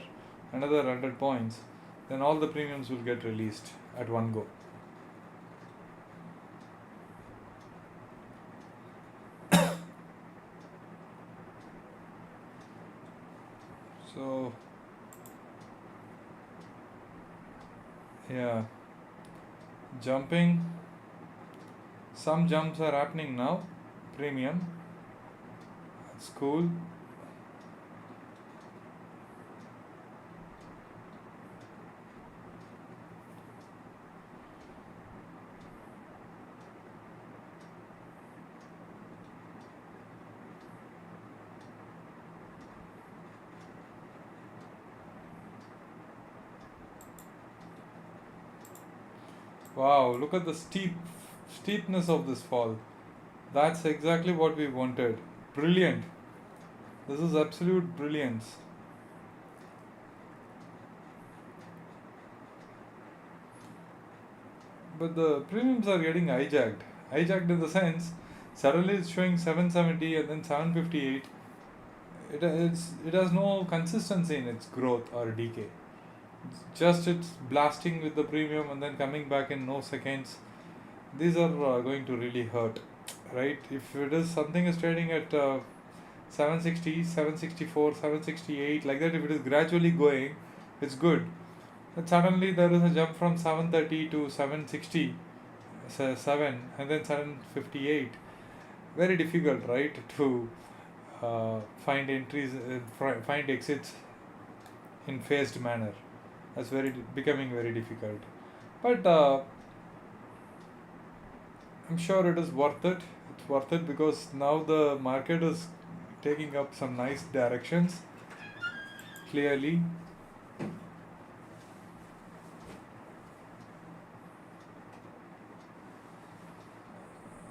another 100 points, then all the premiums will get released at one go. So, yeah, jumping. Some jumps are happening now. Premium. That's cool. Wow, look at the steepness of this fall. That's exactly what we wanted. Brilliant. This is absolute brilliance. But the premiums are getting hijacked. Hijacked in the sense, suddenly it's showing 770 and then 758. It has no consistency in its growth or decay. Just it's blasting with the premium and then coming back in no seconds. These are going to really hurt, right? If it is something is trading at 760, 764, 768, like that, if it is gradually going, it's good. But suddenly there is a jump from 730 to 760, 7, and then 758. Very difficult, right, to find entries, find exits in phased manner. That's becoming very difficult. But I'm sure it is worth it. It's worth it because now the market is taking up some nice directions clearly.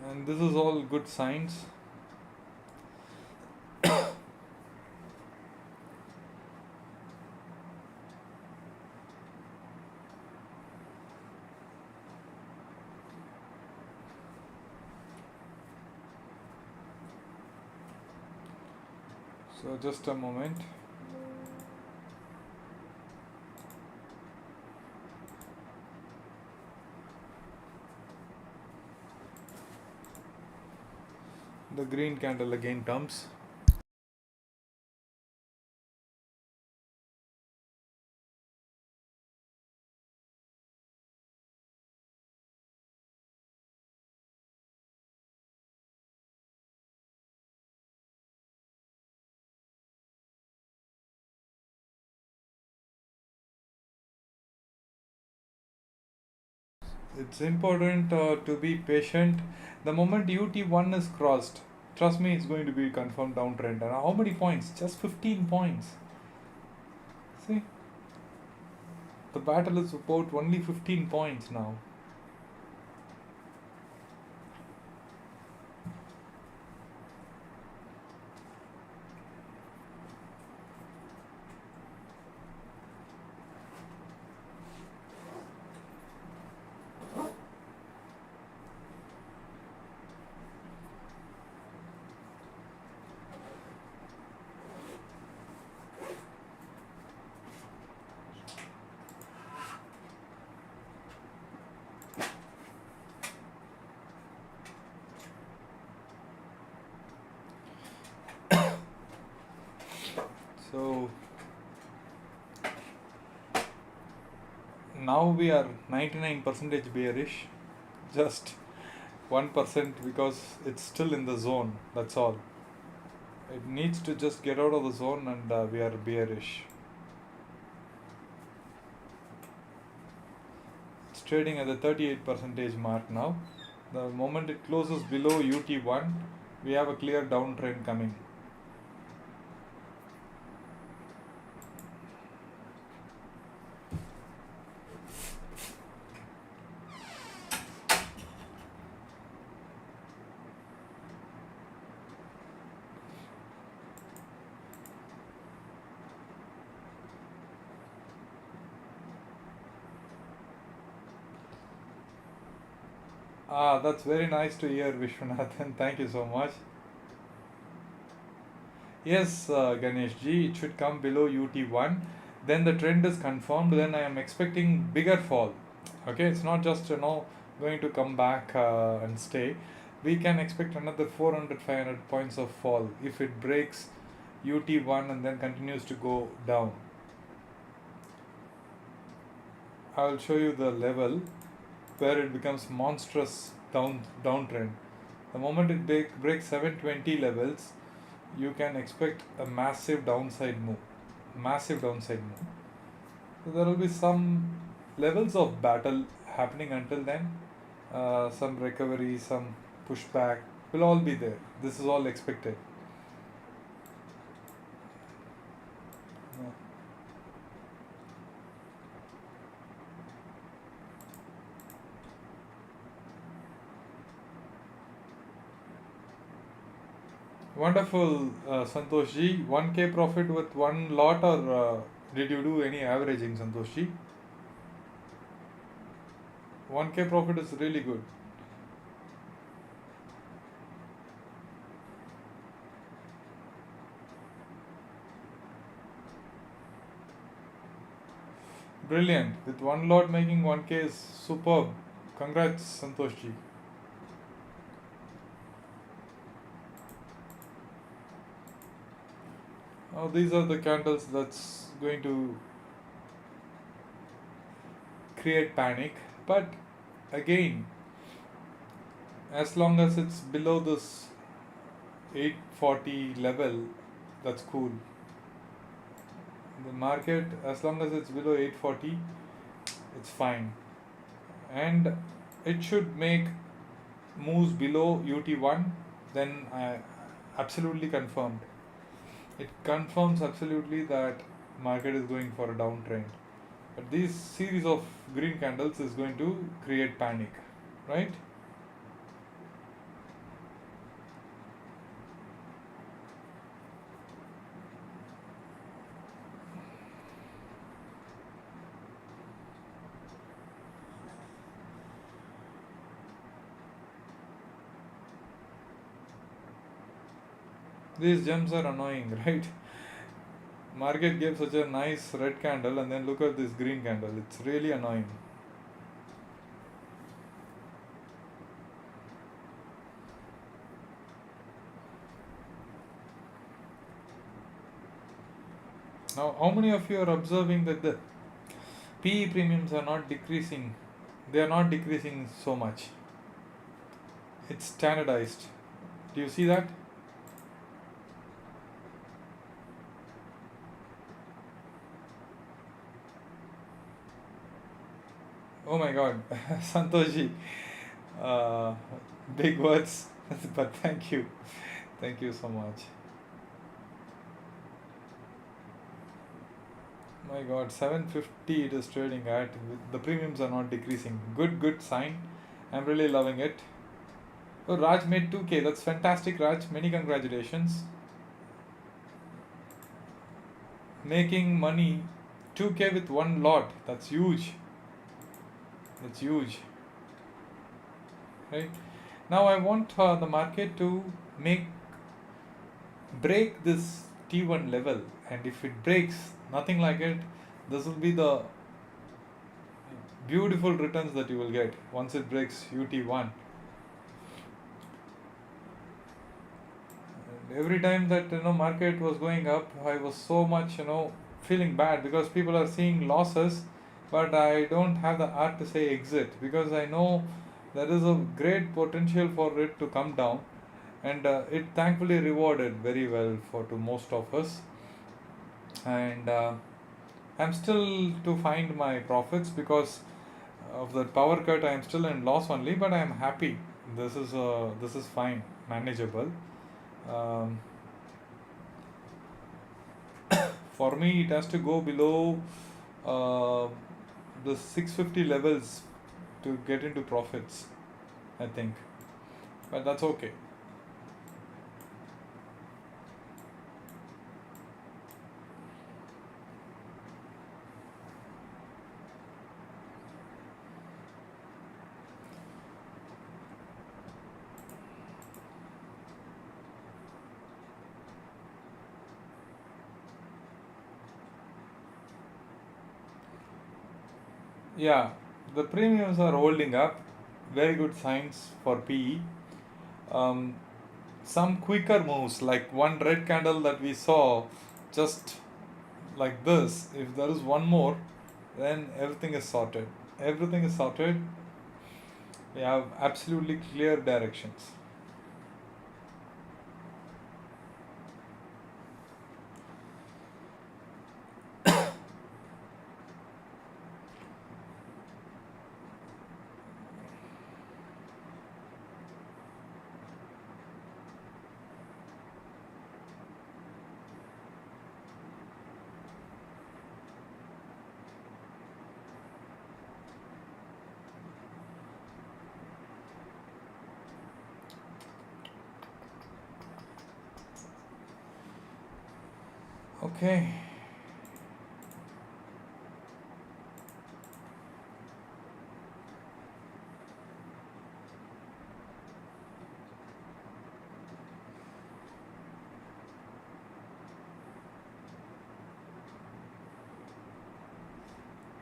And this is all good signs. So just a moment. The green candle again comes. It's important to be patient. The moment UT1 is crossed, trust me, it's going to be confirmed downtrend. And how many points? Just 15 points. See, the battle is about only 15 points now. So now we are 99% bearish, just 1% because it's still in the zone. That's all. It needs to just get out of the zone, and we are bearish. It's trading at the 38% mark now. The moment it closes below UT1, we have a clear downtrend coming. Ah, that's very nice to hear, Vishwanathan. Thank you so much. Yes, Ganesh ji, it should come below UT1. Then the trend is confirmed. Then I am expecting bigger fall. Okay, it's not just going to come back and stay. We can expect another 400, 500 points of fall if it breaks UT1 and then continues to go down. I will show you the level where it becomes monstrous downtrend. The moment it breaks 720 levels, you can expect a massive downside move. Massive downside move. So there will be some levels of battle happening until then. Some recovery, some pushback will all be there. This is all expected. Yeah. Wonderful, Santosh ji. 1K profit with one lot, or did you do any averaging, Santosh ji? 1K profit is really good. Brilliant. With one lot making 1K is superb. Congrats, Santosh ji. Now these are the candles that's going to create panic. But again, as long as it's below this 840 level, that's cool. The market, as long as it's below 840, it's fine. And it should make moves below UT1, then absolutely confirmed. It confirms absolutely that market is going for a downtrend. But this series of green candles is going to create panic, right? These gems are annoying, right? Market gave such a nice red candle and then look at this green candle. It's really annoying. Now, how many of you are observing that the PE premiums are not decreasing? They are not decreasing so much. It's standardized. Do you see that? Oh my God, Santoshi, uh, big words, but thank you so much. My God, 750 it is trading at. The premiums are not decreasing. Good sign. I'm really loving it. Oh, Raj made 2K. That's fantastic, Raj. Many congratulations. Making money 2K with one lot. That's huge. That's huge, right? Now I want the market to make break this T1 level, and if it breaks, nothing like it, this will be the beautiful returns that you will get once it breaks UT1. And every time that market was going up, I was so much feeling bad because people are seeing losses, but I don't have the art to say exit because I know there is a great potential for it to come down, and it thankfully rewarded very well for to most of us. And I'm still to find my profits because of the power cut. I'm still in loss only, but I'm happy. This is fine, manageable. Um, for me, it has to go below uh, the 650 levels to get into profits, I think. But that's okay. Yeah, the premiums are holding up. Very good signs for PE. Um, some quicker moves, like one red candle that we saw, just like this. If there is one more, then everything is sorted. Everything is sorted. We have absolutely clear directions. Okay.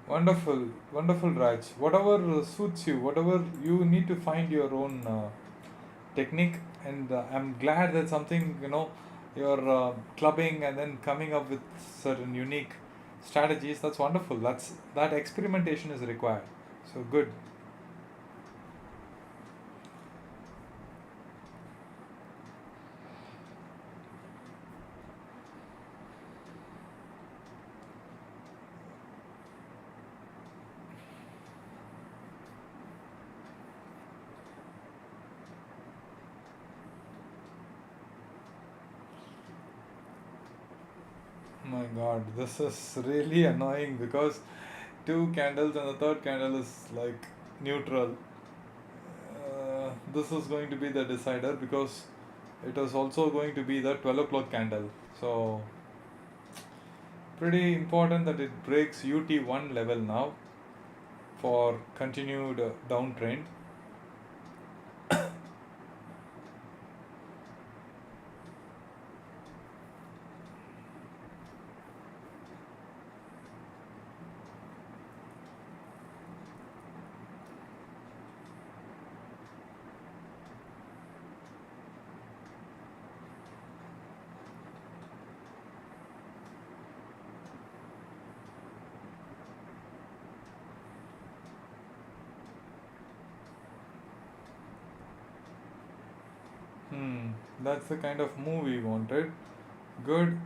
Wonderful, wonderful, Raj. Whatever suits you, whatever you need to find your own technique, and I'm glad that something you're clubbing and then coming up with certain unique strategies. That's wonderful. That experimentation is required. So good. My God, this is really annoying because two candles and the third candle is like neutral. This is going to be the decider because it is also going to be the 12 o'clock candle. So, pretty important that it breaks UT1 level now for continued downtrend. Hmm, that's the kind of move we wanted. Good,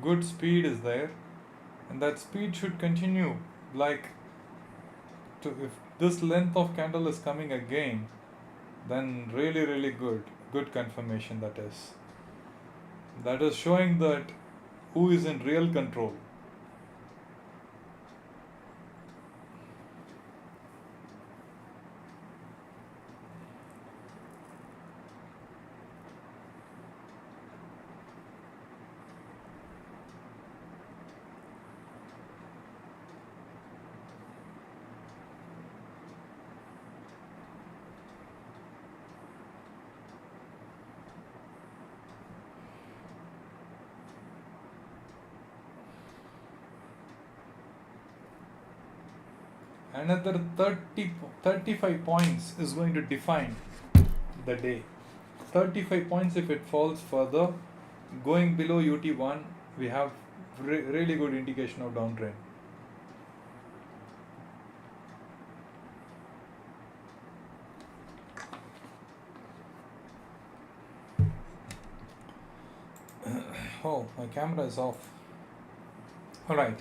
good speed is there, and that speed should continue like if this length of candle is coming again, then really good confirmation that is showing that who is in real control. Another 35 points is going to define the day. 35 points. If it falls further, going below UT1, we have really good indication of downtrend. Oh, my camera is off. All right.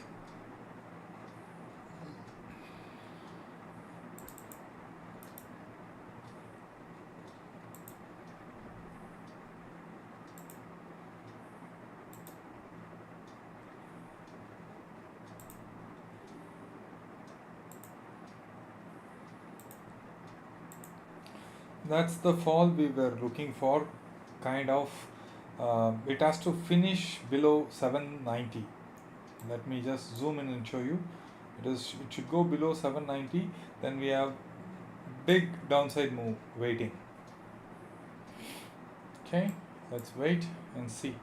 That's the fall we were looking for, kind of. It has to finish below 790. Let me just zoom in and show you. It should go below 790. Then we have big downside move waiting. Okay, let's wait and see.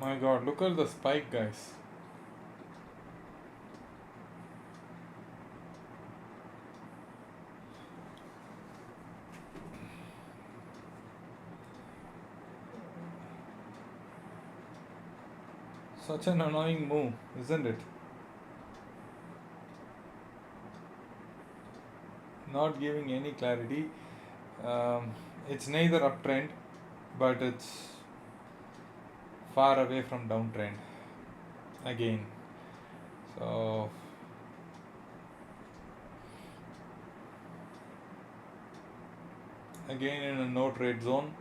My god, look at the spike, guys. Such an annoying move, isn't it? Not giving any clarity. It's neither uptrend, but it's far away from downtrend again. So again in a no trade zone.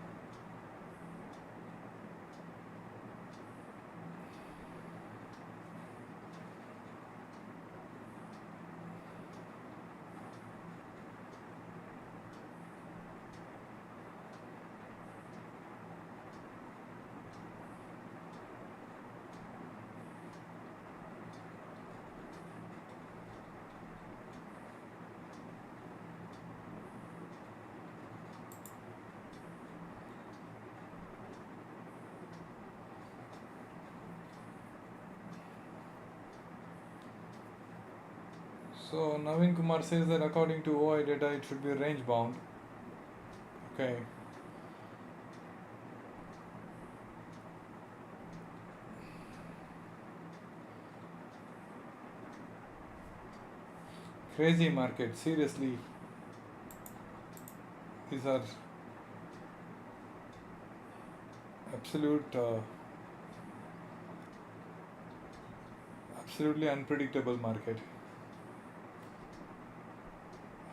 So Naveen Kumar says that according to OI data, it should be range bound. Okay. Crazy market, seriously. These are absolutely unpredictable market.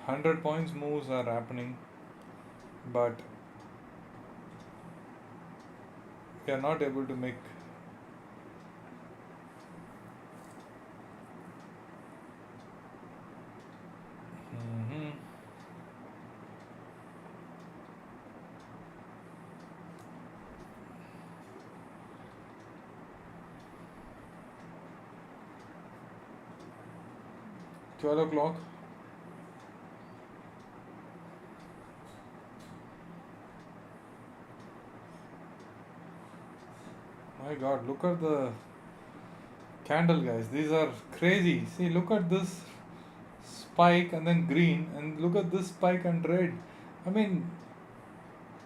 100 points moves are happening, but we are not able to make 12 o'clock. My God, look at the candle, guys. These are crazy. See, look at this spike and then green, and look at this spike and red. I mean,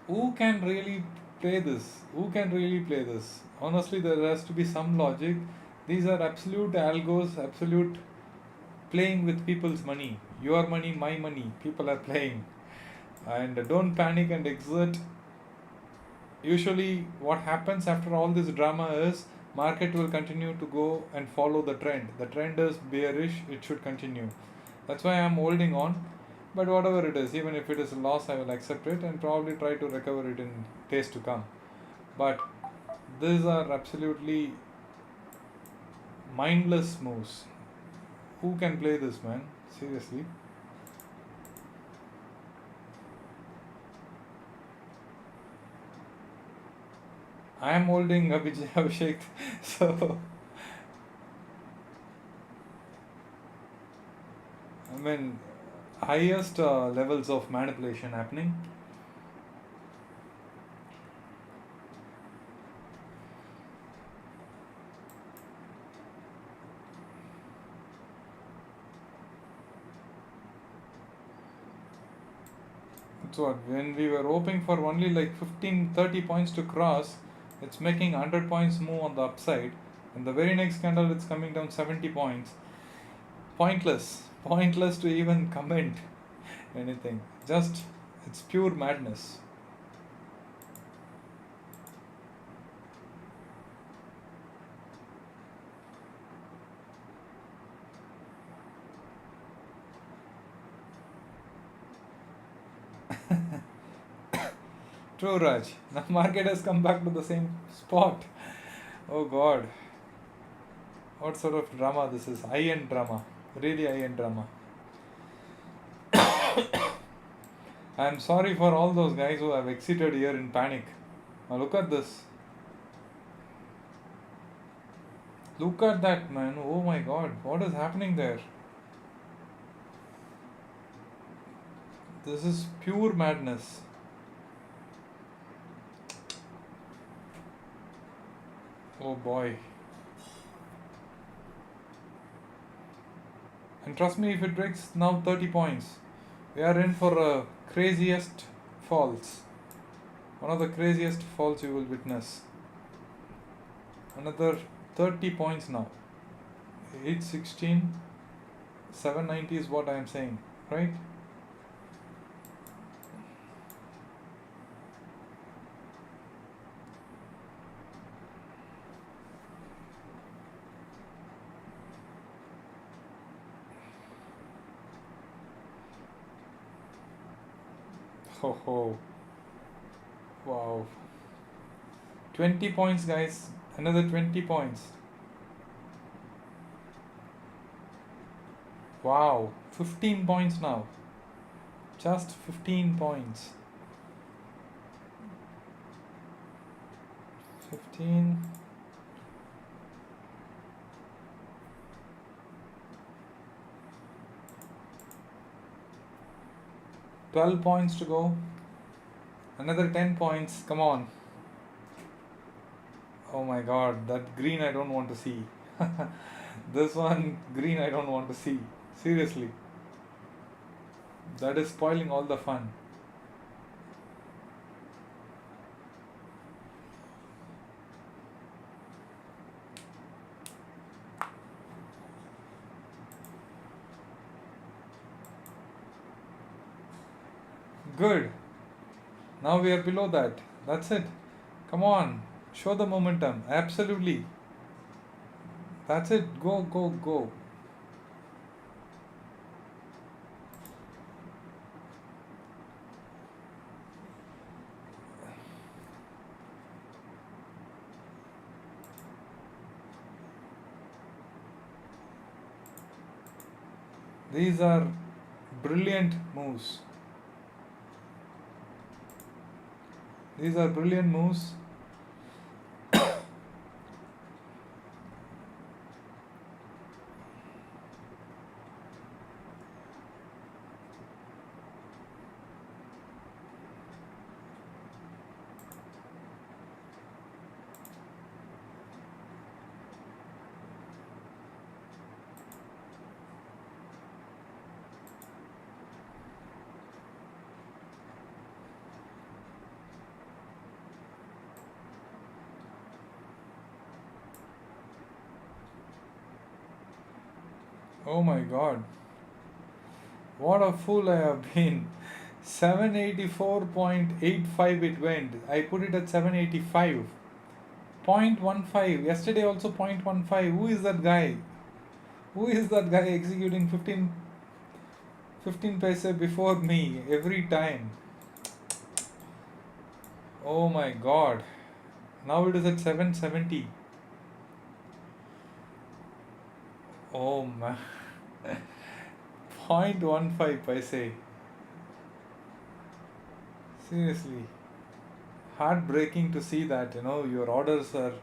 who can really play this? Who can really play this? Honestly, there has to be some logic. These are absolute algos, absolute playing with people's money. Your money, my money. People are playing. And don't panic and exert. Usually, what happens after all this drama is market will continue to go and follow the trend. The trend is bearish, it should continue. That's why I'm holding on. But whatever it is, even if it is a loss, I will accept it and probably try to recover it in days to come. But these are absolutely mindless moves. Who can play this, man? Seriously. I am holding Abhishek, so I mean, highest levels of manipulation happening. So when we were hoping for only like 15-30 points to cross, it's making 100 points move on the upside, and the very next candle it's coming down 70 points. Pointless to even comment anything. Just it's pure madness. True, Raj. The market has come back to the same spot. Oh God, what sort of drama this is? High-end drama, really high-end drama. I'm sorry for all those guys who have exited here in panic. Now look at this. Look at that, man. Oh my God, what is happening there? This is pure madness. Oh boy. And trust me, if it breaks now 30 points, we are in for a craziest falls. One of the craziest falls you will witness. Another 30 points now. 816, 790 is what I am saying, right? Ho ho. Wow. 20 points, guys. Another 20 points. Wow. 15 points now. Just 15 points. 15. $12 points to go. Another 10 points. Come on. Oh my God. That green I don't want to see. This one green I don't want to see. Seriously. That is spoiling all the fun. Good. Now we are below that. That's it. Come on. Show the momentum. Absolutely. That's it. Go, go, go. These are brilliant moves. These are brilliant moves. Oh my god. What a fool I have been. 784.85 it went. I put it at 785. 0.15. Yesterday also 0.15. Who is that guy? Who is that guy executing 15 paise before me every time? Oh my god. Now it is at 770. Oh man. 0.15 paise. Seriously. Heartbreaking to see that, your orders are,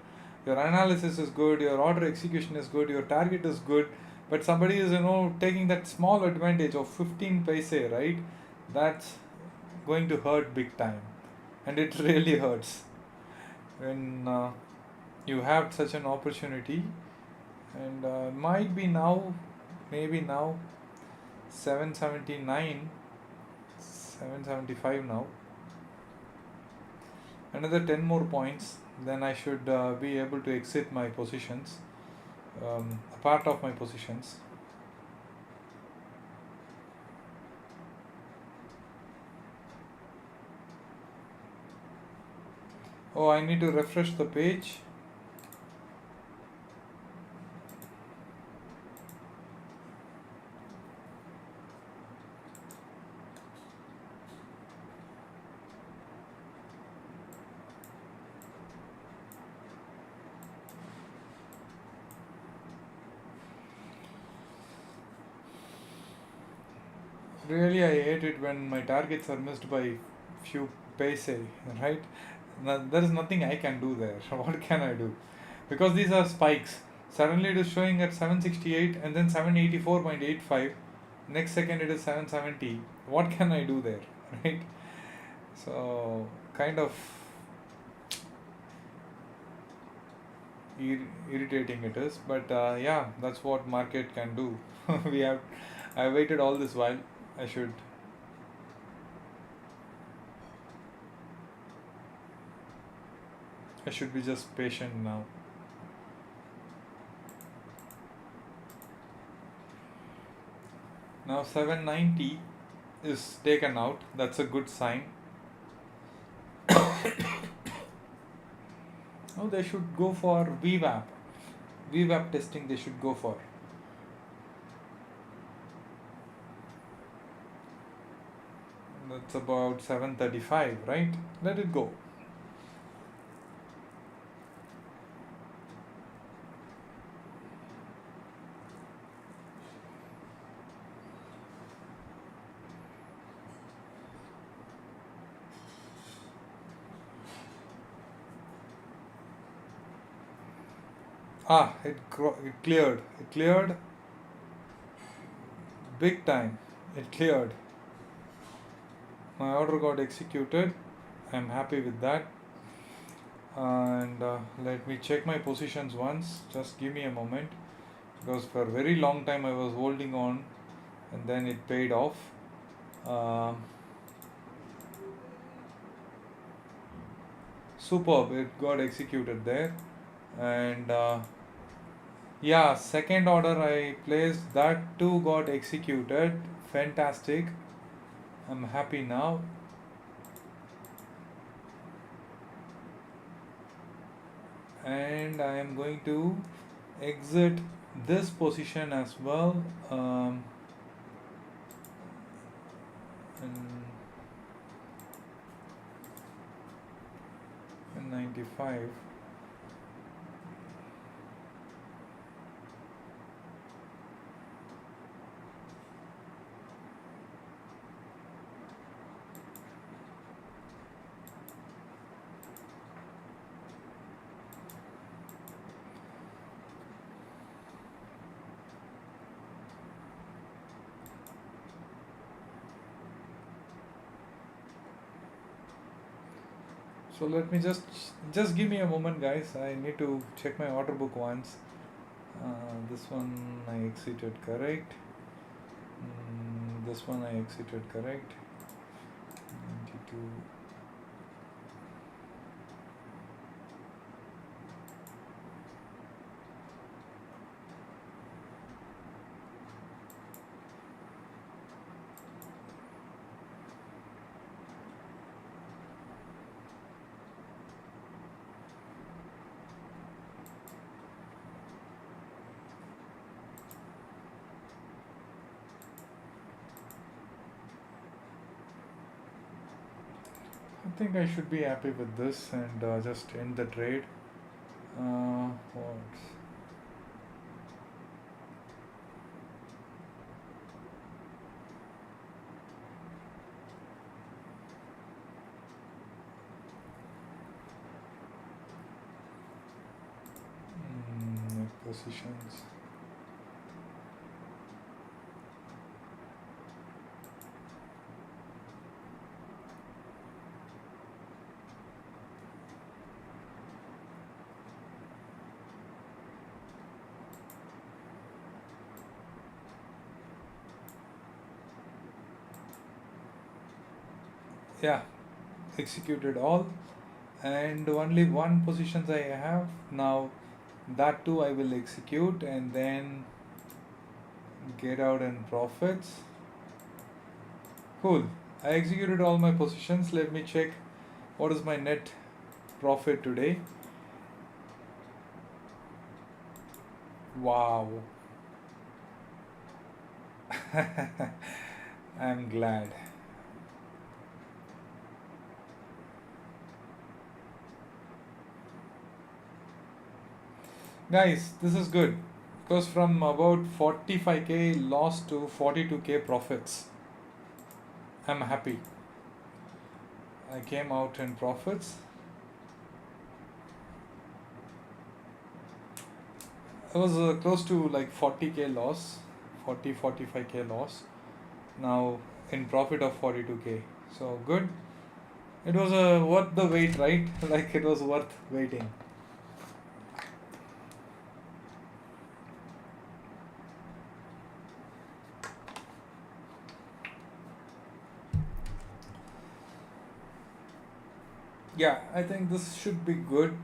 your analysis is good, your order execution is good, your target is good, but somebody is, taking that small advantage of 15 paise, right? That's going to hurt big time. And it really hurts when you have such an opportunity. And might be now, maybe now, 779, 775 now. Another 10 more points, then I should be able to exit my positions, a part of my positions. Oh, I need to refresh the page. Really, I hate it when my targets are missed by few paise, right? There is nothing I can do there. What can I do? Because these are spikes. Suddenly it is showing at 768 and then 784.85. Next second it is 770. What can I do there, right? So, kind of irritating it is, but yeah, that's what market can do. we have I waited all this while. I should I should be just patient now. Now 790 is taken out. That's a good sign. Now they should go for VWAP. VWAP testing they should go for. That's about 735, right? Let it go. It cleared. It cleared big time. It cleared. My order got executed. I'm happy with that. And let me check my positions once. Just give me a moment. Because for a very long time I was holding on and then it paid off. Superb. It got executed there. And yeah, second order I placed, that too got executed. Fantastic. I'm happy now. And I am going to exit this position as well. And 95. So let me just give me a moment, guys. I need to check my order book once. This one I exited correct. This one I exited correct. 92. think I should be happy with this and just end the trade. What? Positions. Yeah, executed all, and only one positions I have now. That too I will execute and then get out in profits. Cool. I executed all my positions. Let me check what is my net profit today. Wow. I'm glad. Guys, this is good because from about 45k loss to 42k profits. I'm happy. I came out in profits. I was close to like 40k loss, 45k loss. Now in profit of 42k. So good. It was worth the wait, right? Like it was worth waiting. Yeah, I think this should be good.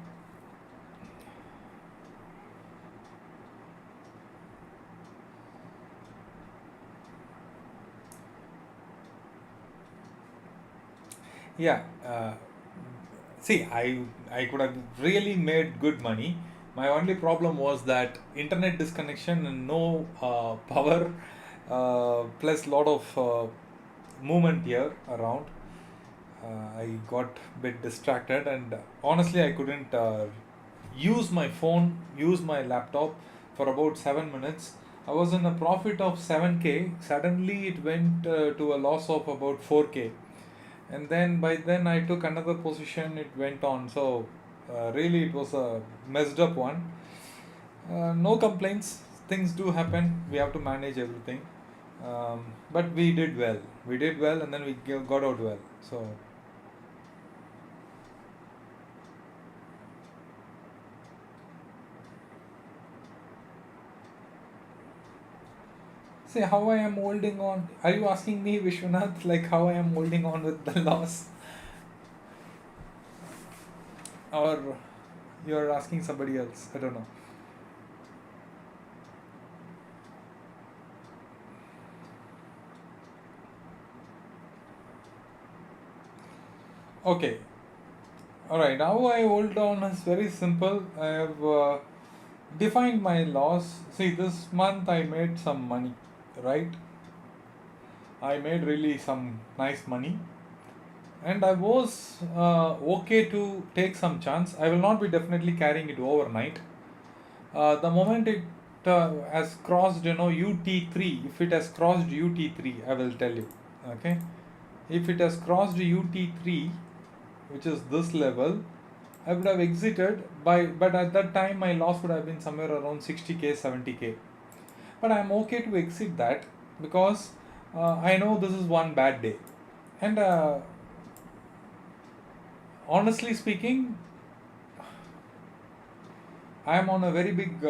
Yeah, see, I could have really made good money. My only problem was that internet disconnection and no power, plus lot of movement here around. I got a bit distracted, and honestly, I couldn't use my phone, use my laptop for about 7 minutes. I was in a profit of 7k. Suddenly, it went to a loss of about 4k, and then by then I took another position. It went on, so really it was a messed up one. No complaints. Things do happen. We have to manage everything. But we did well. We did well, and then we got out well. So say how I am holding on. Are you asking me, Vishwanath, like how I am holding on with the loss, or you're asking somebody else? I don't know. Okay. All right. How I hold on is very simple. I have defined my loss. See, this month I made some money, right? I made really some nice money, and I was okay to take some chance. I will not be definitely carrying it overnight. The moment it has crossed, UT3, if it has crossed UT3, I will tell you. Okay, if it has crossed UT3, which is this level, I would have exited but at that time my loss would have been somewhere around 60k, 70k. But I'm okay to exit that because I know this is one bad day, and honestly speaking, I am on a very big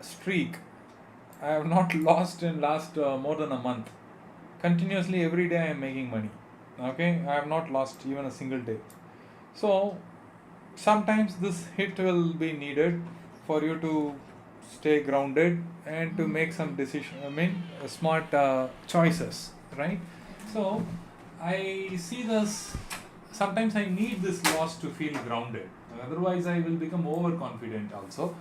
streak. I have not lost in last more than a month. Continuously every day I am making money. Okay, I have not lost even a single day. So sometimes this hit will be needed for you to stay grounded and to make some decision. I mean, smart choices, right? So I see this. Sometimes I need this loss to feel grounded. Otherwise, I will become overconfident also.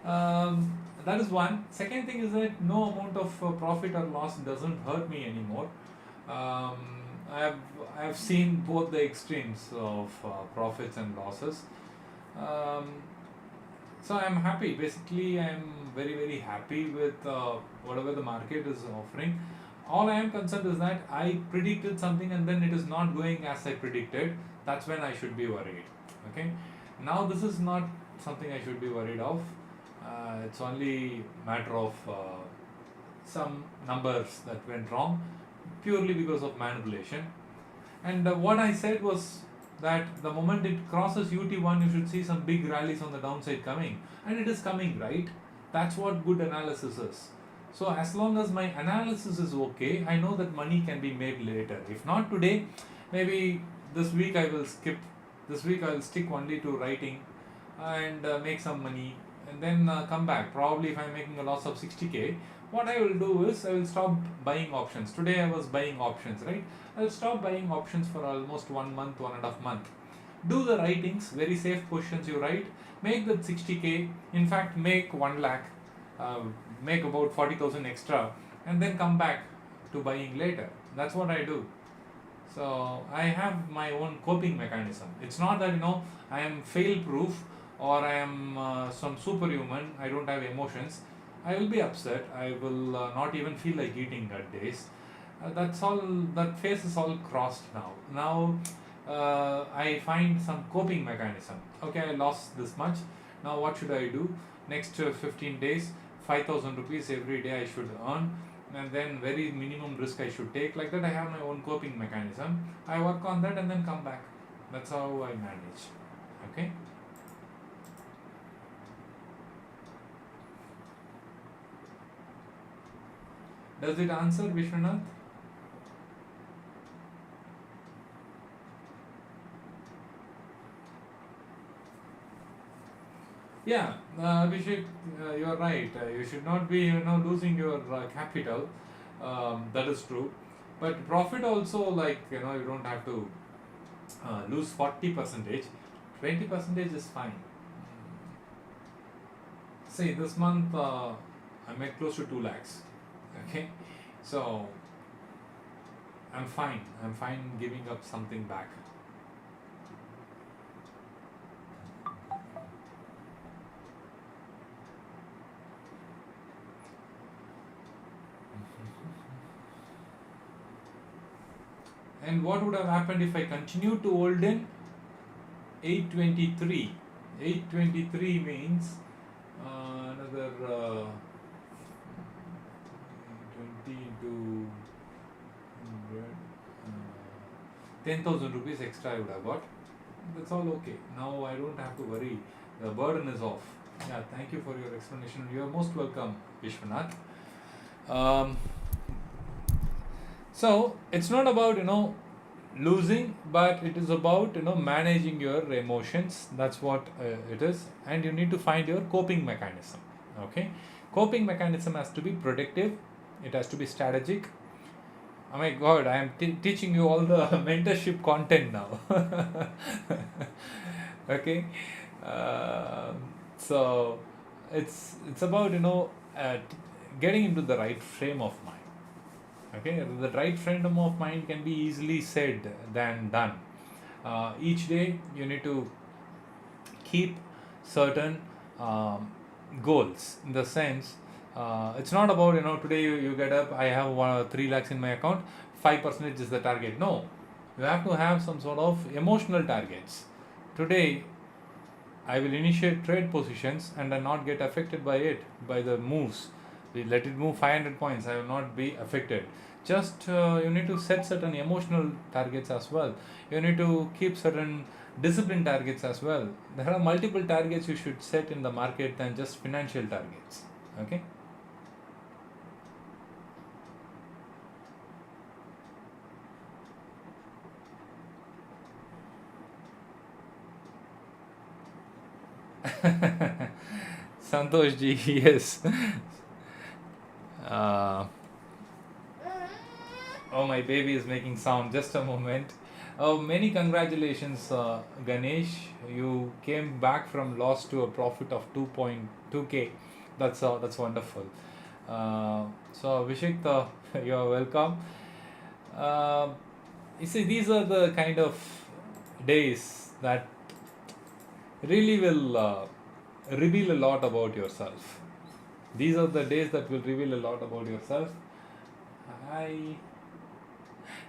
That is one. Second thing is that no amount of profit or loss doesn't hurt me anymore. I've I've seen both the extremes of profits and losses. Um, so I'm happy. Basically, I'm very happy with whatever the market is offering. All I am concerned is that I predicted something and then it is not going as I predicted. That's when I should be worried. Okay. Now this is not something I should be worried of. It's only matter of some numbers that went wrong purely because of manipulation. And what I said was that the moment it crosses UT1, you should see some big rallies on the downside coming. And it is coming, right? That's what good analysis is. So, as long as my analysis is okay, I know that money can be made later. If not today, maybe this week I will skip. This week I will stick only to writing and make some money and then come back. Probably if I'm making a loss of 60k, what I will do is I will stop buying options. Today I was buying options, right? I'll stop buying options for almost 1 month, 1.5 month. Do the writings, very safe positions you write, make that 60k, in fact, make 1 lakh, uh, make about 40,000 extra, and then come back to buying later. That's what I do. So I have my own coping mechanism. It's not that I am fail proof or I am some superhuman. I don't have emotions. I will be upset. I will not even feel like eating at days. That's all. That phase is all crossed now. Now I find some coping mechanism. Okay, I lost this much. Now what should I do? Next 15 days, 5,000 rupees every day I should earn, and then very minimum risk I should take. Like that, I have my own coping mechanism. I work on that and then come back. That's how I manage. Okay. Does it answer, Vishwanath? Yeah, Abhishek, you're right. You should not be, losing your capital. That is true. But profit also, like, you don't have to lose 40 percentage. 20 percentage is fine. See, this month I made close to 2 lakhs. Okay, so I'm fine. I'm fine giving up something back. And what would have happened if I continued to hold in 823? 823 means another 20 into 100, 10,000 rupees extra I would have got. That's all okay. Now I don't have to worry. The burden is off. Yeah, thank you for your explanation. You are most welcome, Vishwanath. Um, so it's not about losing, but it is about managing your emotions. That's what it is, and you need to find your coping mechanism. Okay, coping mechanism has to be productive. It has to be strategic. Oh my god, I am teaching you all the mentorship content now. Okay, so it's about getting into the right frame of mind. Okay, the right frame of mind can be easily said than done. Each day you need to keep certain goals, in the sense it's not about today you get up, I have 3 lakhs in my account, 5% is the target. No, you have to have some sort of emotional targets. Today I will initiate trade positions and I not get affected by it, by the moves. We let it move 500 points, I will not be affected. Just you need to set certain emotional targets as well. You need to keep certain discipline targets as well. There are multiple targets you should set in the market than just financial targets. Okay. Santosh ji, yes. Uh, oh, my baby is making sound. Just a moment. Oh, many congratulations, Ganesh. You came back from loss to a profit of 2.2k. That's wonderful. So, Vishik, you are welcome. Uh, You see, these are the kind of days that really will reveal a lot about yourself. These are the days that will reveal a lot about yourself. I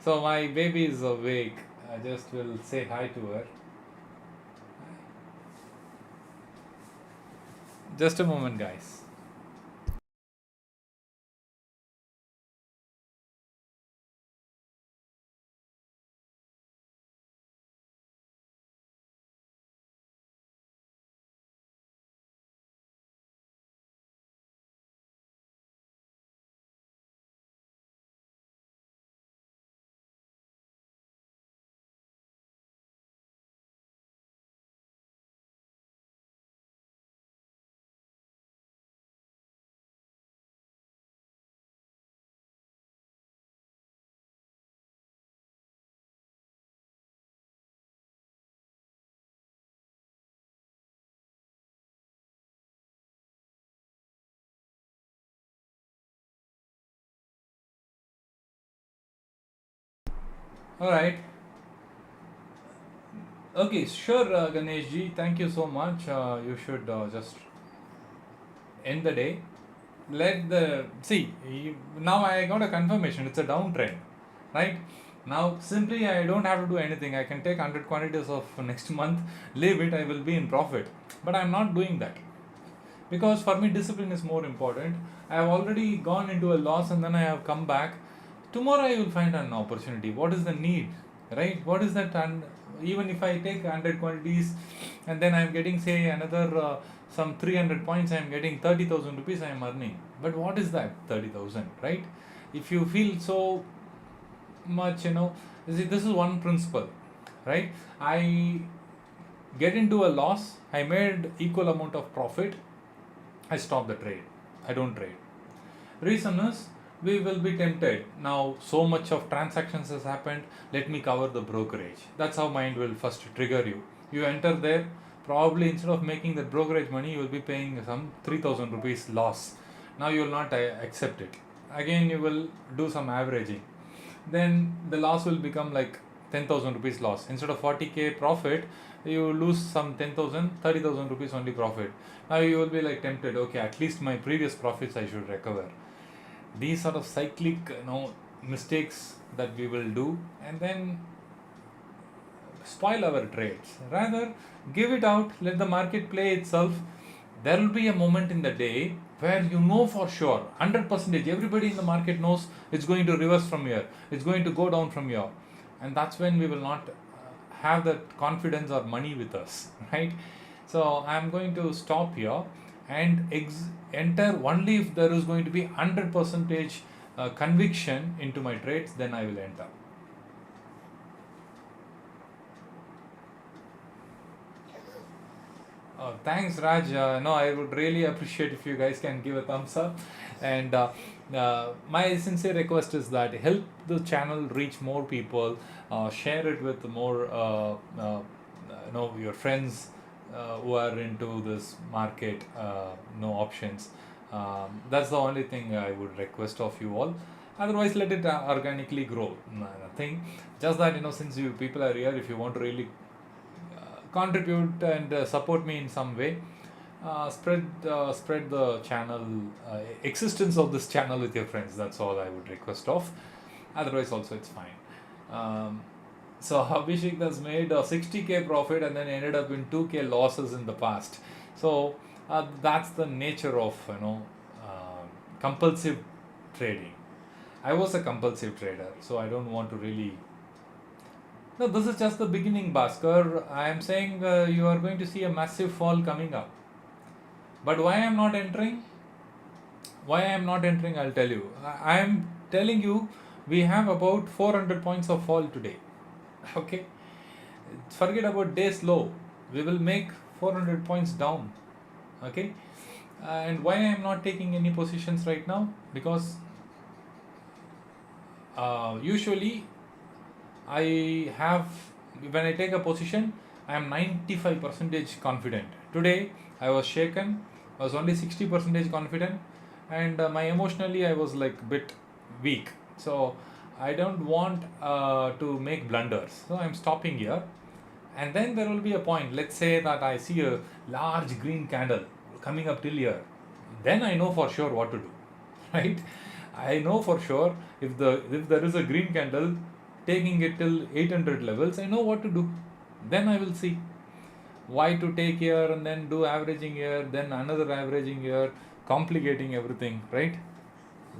So my baby is awake. I just will say hi to her. Just a moment, guys. All right. Okay, sure, Ganesh ji. Thank you so much. You should just end the day. Let the see. Now I got a confirmation. It's a downtrend, right? Now simply I don't have to do anything. I can take 100 quantities of next month, leave it. I will be in profit. But I'm not doing that because for me discipline is more important. I have already gone into a loss and then I have come back. Tomorrow I will find an opportunity. What is the need, right? What is that? And even if I take 100 quantities and then I am getting say another some 300 points, I am getting 30,000 rupees, I am earning. But what is that 30,000, right? If you feel so much, see, this is one principle, right? I get into a loss, I made equal amount of profit, I stop the trade. I don't trade. Reason is we will be tempted. Now so much of transactions has happened. Let me cover the brokerage. That's how mind will first trigger you. You enter there. Probably instead of making the brokerage money, you will be paying some 3,000 rupees loss. Now you will not accept it. Again, you will do some averaging. Then the loss will become like 10,000 rupees loss. Instead of 40k profit, you lose some 10,000, 30,000 rupees only profit. Now you will be like tempted, okay, at least my previous profits I should recover. These sort of cyclic mistakes that we will do and then spoil our trades. Rather, give it out, let the market play itself. There will be a moment in the day where you know for sure 100% everybody in the market knows it's going to reverse from here, it's going to go down from here, and that's when we will not have that confidence or money with us, right? So I'm going to stop here and enter only if there is going to be 100% conviction into my trades, then I will enter. Thanks, Raj. No, I would really appreciate if you guys can give a thumbs up. And my sincere request is that help the channel reach more people. Share it with more, your friends who are into this market, options. That's the only thing I would request of you all. Otherwise, let it organically grow. Nothing. Just that since you people are here, if you want to really contribute and support me in some way, spread the channel existence of this channel with your friends. That's all I would request of. Otherwise also it's fine. So Abhishek has made a 60k profit and then ended up in 2k losses in the past. So that's the nature of compulsive trading. I was a compulsive trader, so I don't want to really. No, this is just the beginning, Bhaskar. I am saying you are going to see a massive fall coming up. But why I am not entering? Why I am not entering, I'll tell you. I am telling you, we have about 400 points of fall today. Okay? Forget about days low. We will make 400 points down. Okay? And why I am not taking any positions right now? Because usually I have, when I take a position, I am 95% confident. Today I was shaken. I was only 60% confident, and my emotionally I was like bit weak. So I don't want to make blunders, so I'm stopping here. And then there will be a point. Let's say that I see a large green candle coming up till here. Then I know for sure what to do, right? I know for sure if there is a green candle taking it till 800 levels, I know what to do. Then I will see why to take here and then do averaging here, then another averaging here, complicating everything, right?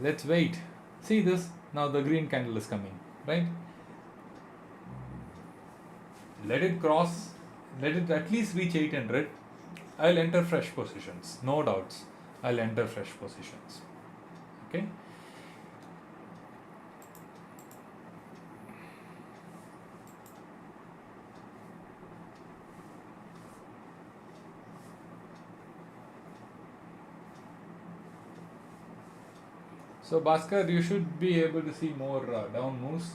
Let's wait. See this? Now the green candle is coming, right? Let it cross, let it at least reach 800. I'll enter fresh positions, no doubts. I'll enter fresh positions. Okay. So Bhaskar, you should be able to see more down moves.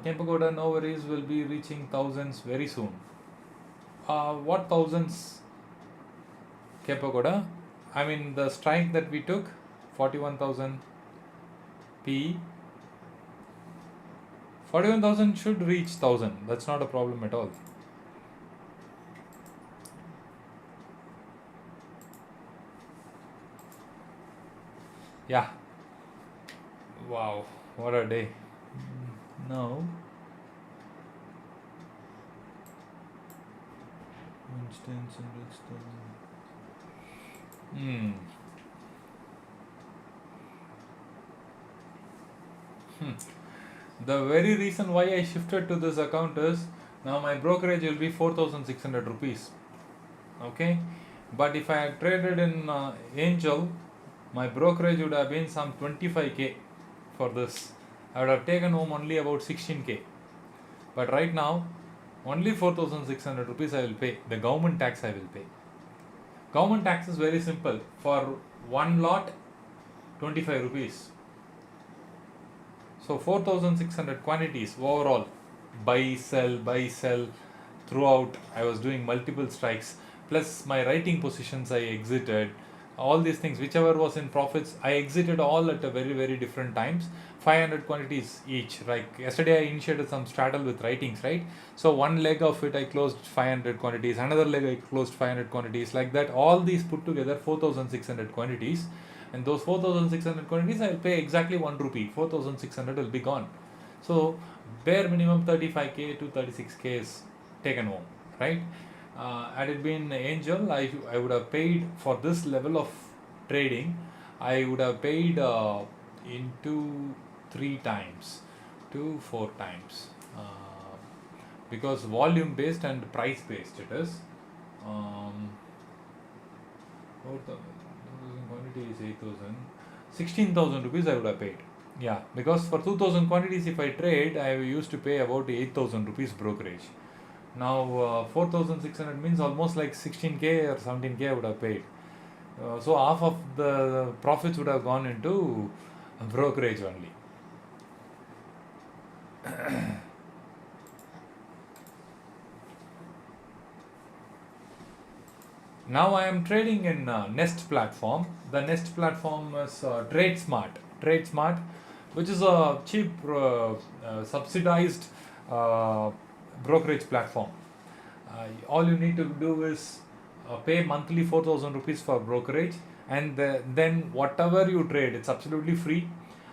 Kempagoda, no worries, will be reaching thousands very soon. What thousands, Kempagoda? I mean the strike that we took, 41,000 P. 41,000 should reach 1,000. That's not a problem at all. Yeah. Wow, what a day. Now, instance index. Hmm. The very reason why I shifted to this account is now my brokerage will be 4,600 rupees. Okay, but if I had traded in Angel, my brokerage would have been some 25k for this. I would have taken home only about 16k. But right now, only 4,600 rupees I will pay. The government tax I will pay. Government tax is very simple. For one lot, 25 rupees. So 4,600 quantities overall. Buy, sell throughout. I was doing multiple strikes. Plus my writing positions I exited. All these things, whichever was in profits, I exited all at a very different times. 500 quantities each. Like yesterday I initiated some straddle with writings, right? So one leg of it I closed 500 quantities, another leg I closed 500 quantities, like that. All these put together 4,600 quantities, and those 4,600 quantities I'll pay exactly 1 rupee. 4,600 will be gone. So bare minimum 35k to 36k is taken home, right? Had it been Angel, I would have paid for this level of trading. I would have paid into 3 times to 4 times, because volume based and price based it is. 4,000 quantity is 8,000. 16,000 rupees I would have paid. Yeah, because for 2,000 quantities if I trade, I used to pay about 8,000 rupees brokerage. Now 4,600 means almost like 16k or 17k I would have paid. So half of the profits would have gone into brokerage only. Now I am trading in Nest platform. The Nest platform is TradeSmart, which is a cheap subsidized brokerage platform. All you need to do is pay monthly 4,000 rupees for brokerage, and then whatever you trade, it's absolutely free.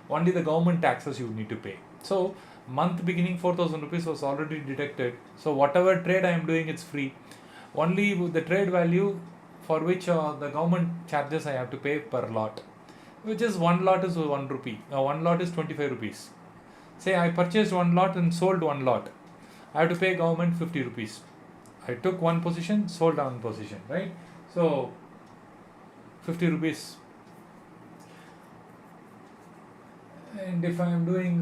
Only the government taxes you need to pay. So month beginning 4,000 rupees was already deducted. So whatever trade I am doing, it's free. Only with the trade value for which the government charges I have to pay per lot, which is one lot is 1 rupee. One lot is 25 rupees. Say I purchased one lot and sold one lot, I have to pay government 50 rupees. I took one position, sold one position, right? So 50 rupees. And if I am doing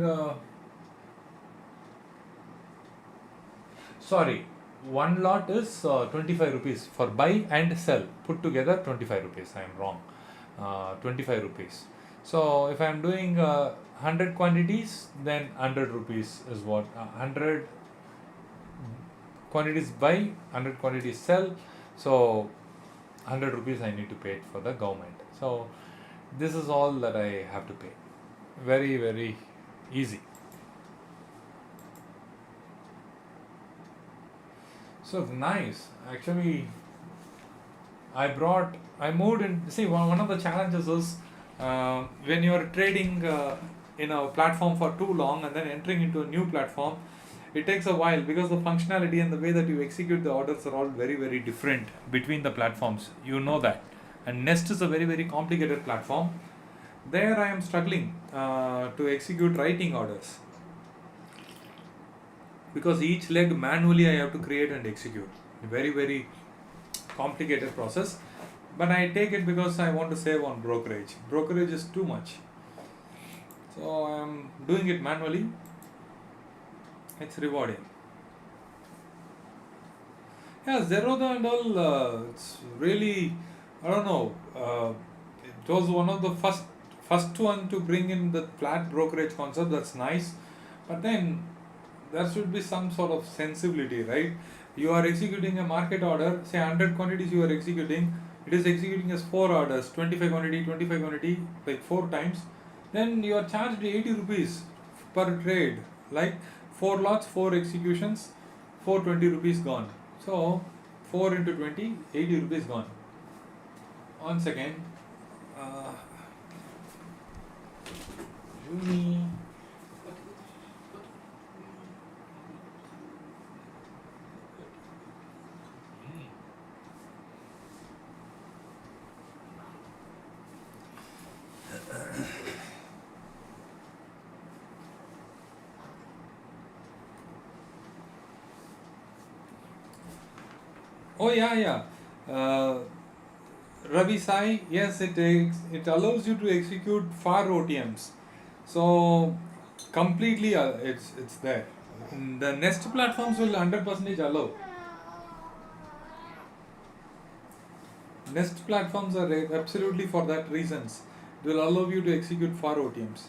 one lot is 25 rupees for buy and sell, put together 25 rupees. I am wrong. 25 rupees. So if I am doing 100 quantities, then 100 rupees is what 100 quantities buy, 100 quantities sell. So 100 rupees I need to pay it for the government. So this is all that I have to pay. Very Easy. So nice. Actually, I moved in. See, one of the challenges is when you are trading in a platform for too long and then entering into a new platform, it takes a while because the functionality and the way that you execute the orders are all very, very different between the platforms. You know that. And Nest is a very, very complicated platform. There I am struggling to execute writing orders because each leg manually I have to create and execute. Very, very complicated process. But I take it because I want to save on brokerage. Brokerage is too much. So I am doing it manually. It's rewarding. Yeah, Zerodha and all, it's really, I don't know, it was one of the first one to bring in the flat brokerage concept. That's nice. But then there should be some sort of sensibility, right? You are executing a market order, say 100 quantities you are executing, it is executing as 4 orders, 25 quantity, like 4 times. Then you are charged 80 rupees per trade, like 4 lots, 4 executions, 420 rupees gone. So 4 into 20, 80 rupees gone. 1 second. Uh, Juni. Oh yeah. Ravi Sai, yes, it allows you to execute far OTMs. So completely, it's there. The Nest platforms will 100% allow. Nest platforms are absolutely for that reasons. They will allow you to execute far OTMs.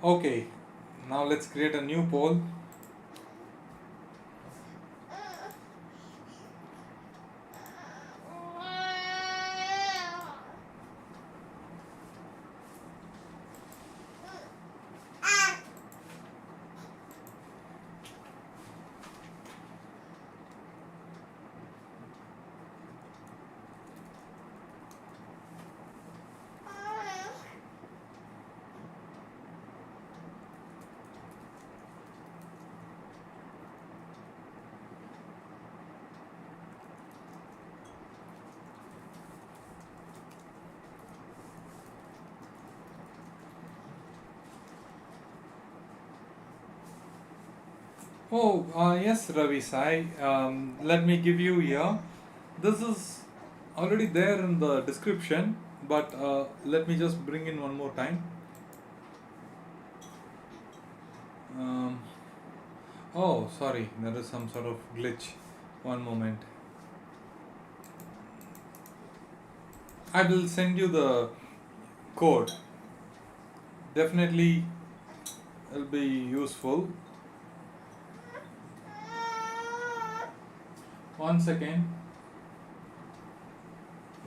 Okay, now let's create a new poll. Oh, yes, Ravi Sai. Let me give you here. This is already there in the description, but let me just bring in one more time. Um, oh, sorry, there is some sort of glitch. One moment. I will send you the code. Definitely will be useful. 1 second.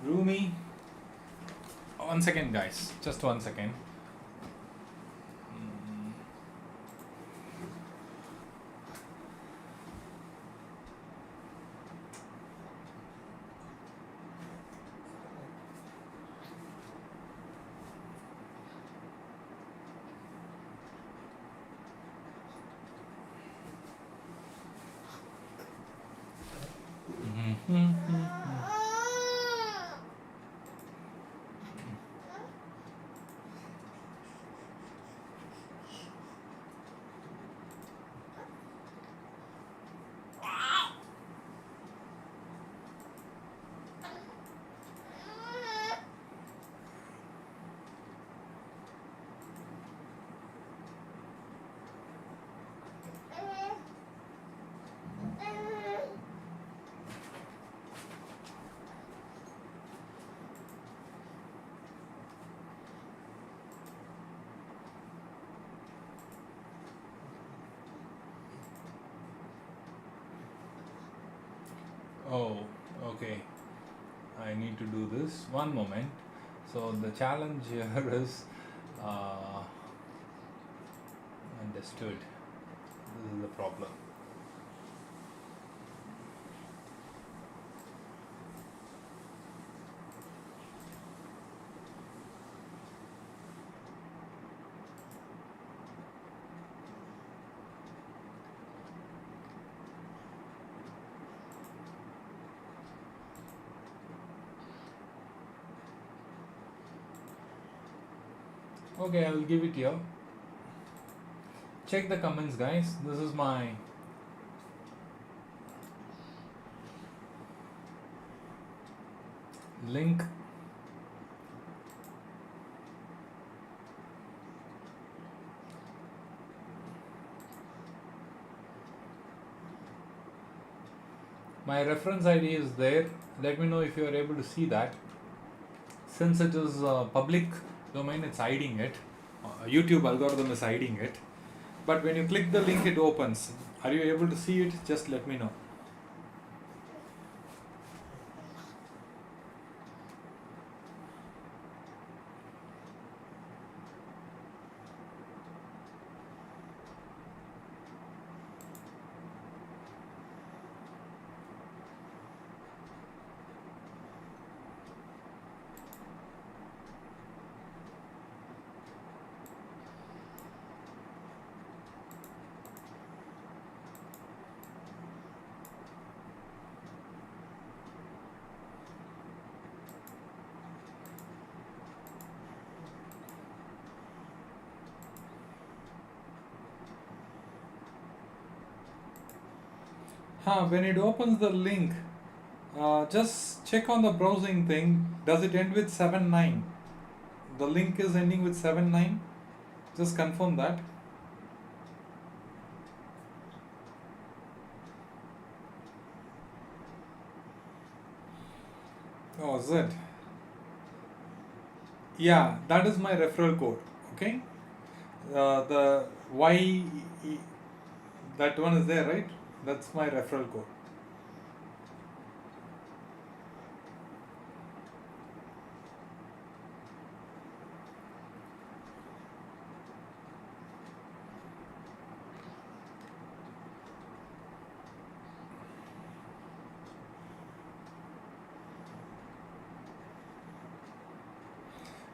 Rumi. 1 second, guys. Just 1 second. Oh, okay. I need to do this. One moment. So the challenge here is uh, understood. This is the problem. Okay, I will give it here. Check the comments, guys. This is my link. My reference ID is there. Let me know if you are able to see that. Since it is public domain, it's hiding it. YouTube algorithm is hiding it. But when you click the link, it opens. Are you able to see it? Just let me know. When it opens the link, just check on the browsing thing. Does it end with 79? The link is ending with 79. Just confirm that. Oh, is it? Yeah, that is my referral code. Okay. The Y, that one is there, right? That's my referral code.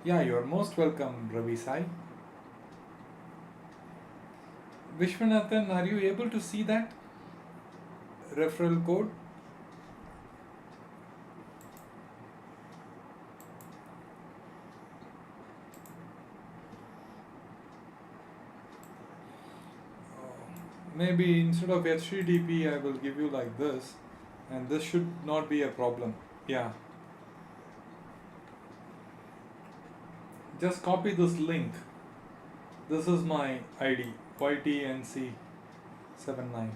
Yeah, you are most welcome, Ravi Sai. Vishwanathan, are you able to see that referral code? Maybe instead of HTTP, I will give you like this, and this should not be a problem. Yeah. Just copy this link. This is my ID, YTNC79.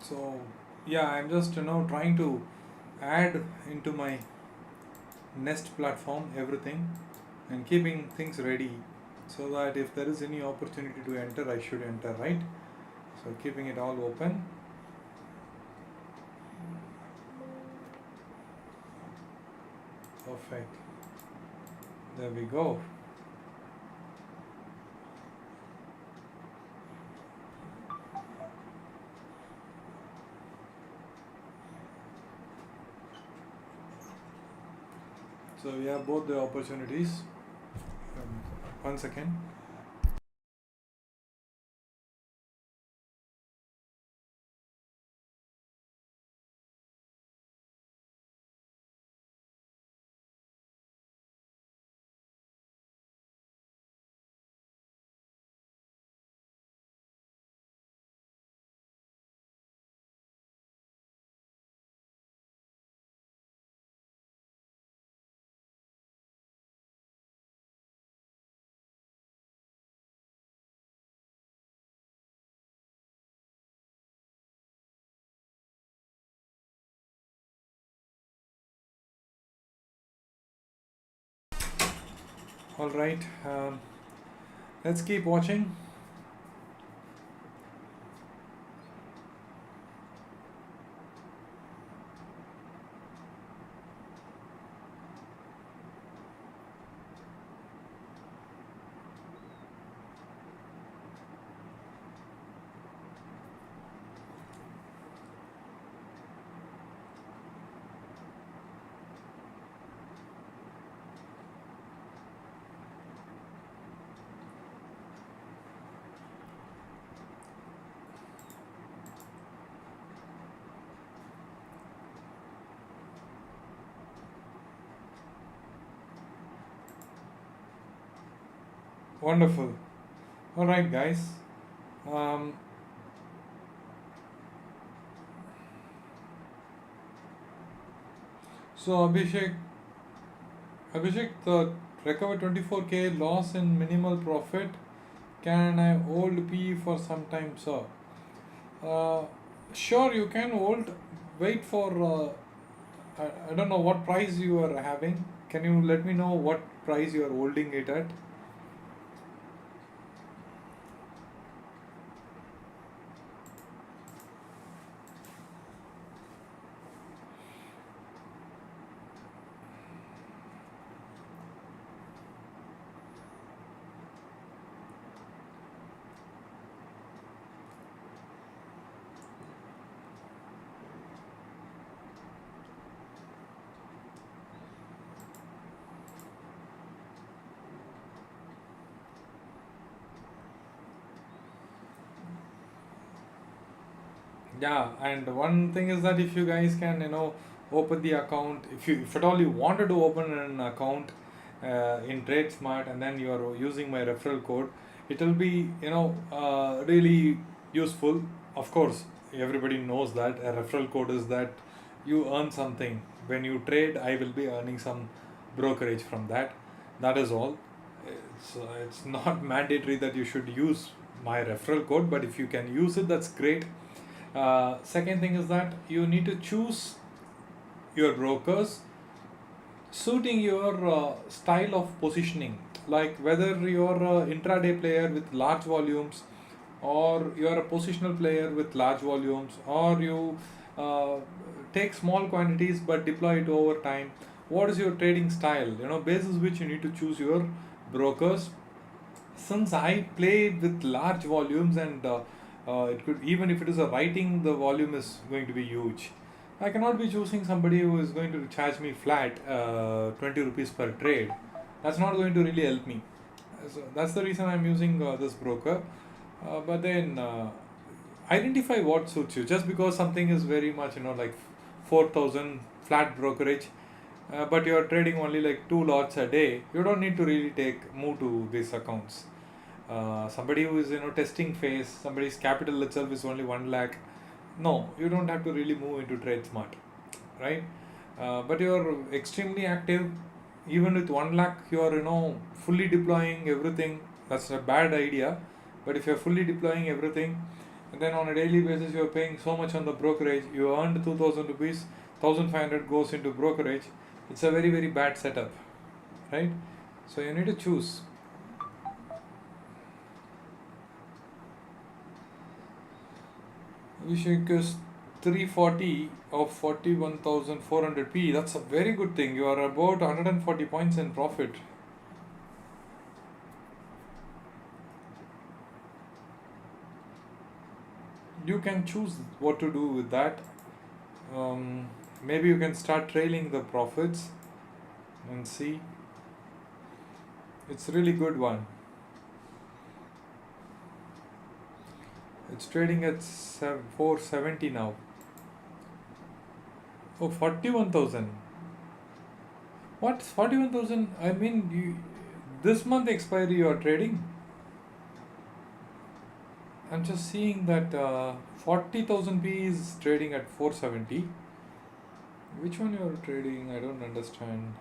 So yeah, I'm just trying to add into my Nest platform everything and keeping things ready so that if there is any opportunity to enter, I should enter, right? So keeping it all open. Perfect. There we go. So we have both the opportunities. One second. All right. Let's keep watching. Wonderful. All right, guys. Um, so Abhishek, the recover 24K loss in minimal profit. Can I hold P for some time, sir? Uh, sure, you can hold. Wait for. I don't know what price you are having. Can you let me know what price you are holding it at? Yeah, and one thing is that if you guys can, open the account, if at all you wanted to open an account in TradeSmart and then you are using my referral code, it will be, really useful. Of course, everybody knows that a referral code is that you earn something. When you trade, I will be earning some brokerage from that. That is all. It's not mandatory that you should use my referral code, but if you can use it, that's great. Second thing is that you need to choose your brokers suiting your style of positioning, like whether you're a intraday player with large volumes or you're a positional player with large volumes, or you uh, take small quantities but deploy it over time. What is your trading style, basis which you need to choose your brokers. Since I play with large volumes and it could, even if it is a writing, the volume is going to be huge. I cannot be choosing somebody who is going to charge me flat 20 rupees per trade. That's not going to really help me. So that's the reason I'm using this broker. But then identify what suits you. Just because something is very much, like 4,000 flat brokerage, but you're trading only like two lots a day, you don't need to really move to these accounts. Somebody who is testing phase, somebody's capital itself is only 1 lakh. No, you don't have to really move into TradeSmart, right? But you're extremely active. Even with 1 lakh, you're fully deploying everything. That's a bad idea. But if you're fully deploying everything, and then on a daily basis you are paying so much on the brokerage. You earned 2000 rupees, 1500 goes into brokerage. It's a very, very bad setup, right? So you need to choose. Abhishek is 340 of 41,400p. That's a very good thing. You are about 140 points in profit. You can choose what to do with that. Maybe you can start trailing the profits and see. It's really good one. It's trading at 470 now. Oh, 41,000. What's 41,000? I mean, this month expiry you are trading? I'm just seeing that 40,000 P is trading at 470. Which one you are trading? I don't understand.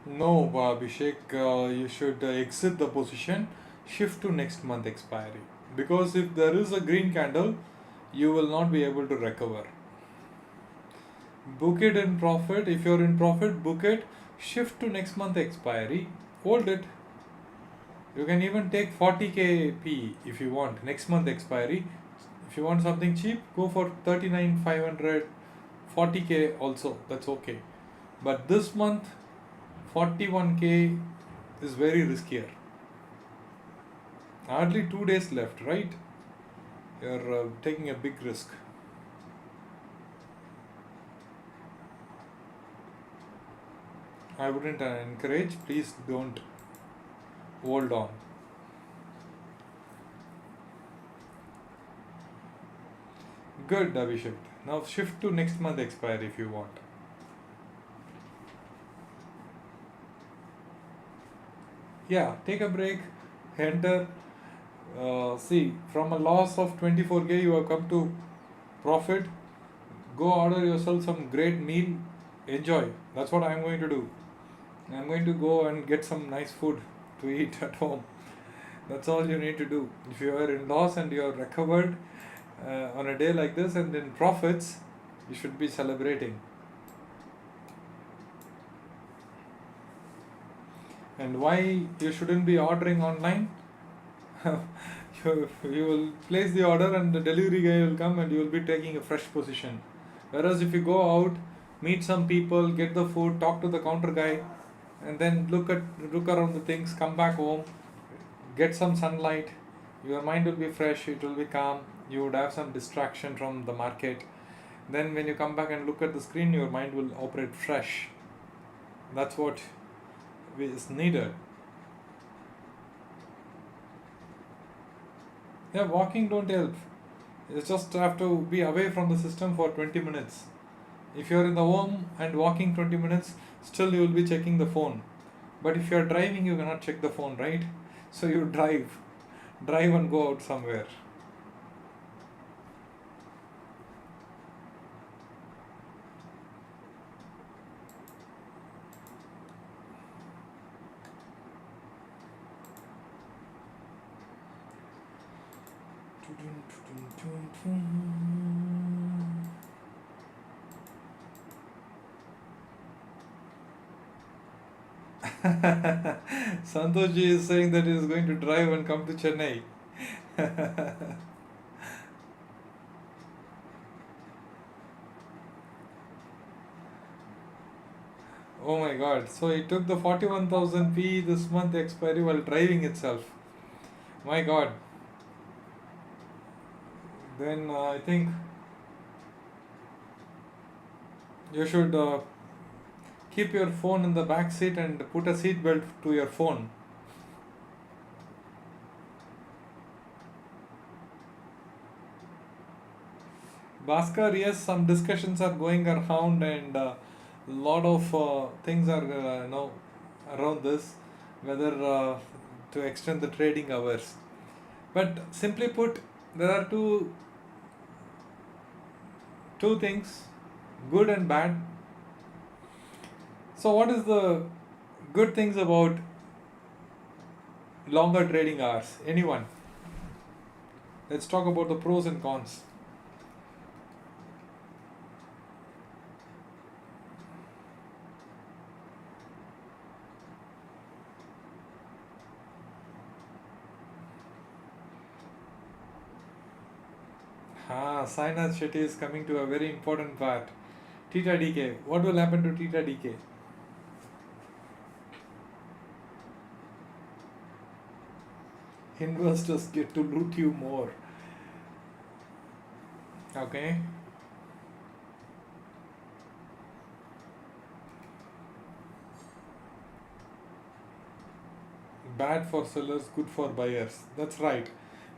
No, Abhishek, you should exit the position, shift to next month expiry. Because if there is a green candle, you will not be able to recover. Book it in profit. If you're in profit, book it, shift to next month expiry, hold it. You can even take 40k P if you want, next month expiry. If you want something cheap, go for 39,500, 40k also, that's okay. But this month, 41k is very riskier. Hardly 2 days left, right? You're taking a big risk. I wouldn't encourage, please don't hold on. Good, Abhishek. Now shift to next month expiry if you want. Yeah, take a break, enter. See, from a loss of 24k, you have come to profit. Go order yourself some great meal, enjoy. That's what I'm going to do. I'm going to go and get some nice food to eat at home. That's all you need to do. If you are in loss and you are recovered on a day like this and in profits, you should be celebrating. And why you shouldn't be ordering online? You will place the order and the delivery guy will come and you will be taking a fresh position. Whereas if you go out, meet some people, get the food, talk to the counter guy, and then look around the things, come back home, get some sunlight, your mind will be fresh, it will be calm, you would have some distraction from the market. Then when you come back and look at the screen, your mind will operate fresh. That's what is needed. Yeah, walking don't help. You just have to be away from the system for 20 minutes. If you're in the home and walking 20 minutes, still you will be checking the phone. But if you're driving, you cannot check the phone, right? So you drive and go out somewhere. Santoshi is saying that he is going to drive and come to Chennai. Oh my god. So he took the 41,000 P this month expiry while driving itself. My god. Then I think you should keep your phone in the back seat and put a seat belt to your phone. Bhaskar, yes, some discussions are going around and a lot of things are around this, whether to extend the trading hours. But simply put, there are two things, good and bad. So, what is the good things about longer trading hours? Anyone? Let's talk about the pros and cons. Sainath Shetty is coming to a very important part. Theta DK. What will happen to Theta DK? Investors get to loot you more. Okay. Bad for sellers, good for buyers. That's right.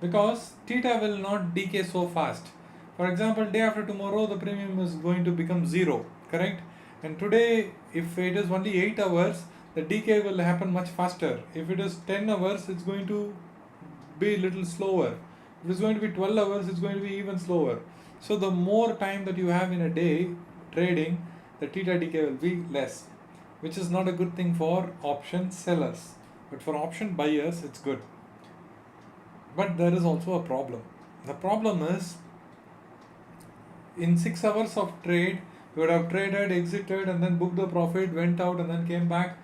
Because theta will not decay so fast. For example, day after tomorrow, the premium is going to become zero, correct? And today, if it is only 8 hours, the decay will happen much faster. If it is 10 hours, it's going to be a little slower. If it's going to be 12 hours, it's going to be even slower. So, the more time that you have in a day trading, the theta decay will be less, which is not a good thing for option sellers. But for option buyers, it's good. But there is also a problem. The problem is in 6 hours of trade, you would have traded, exited, and then booked the profit, went out, and then came back,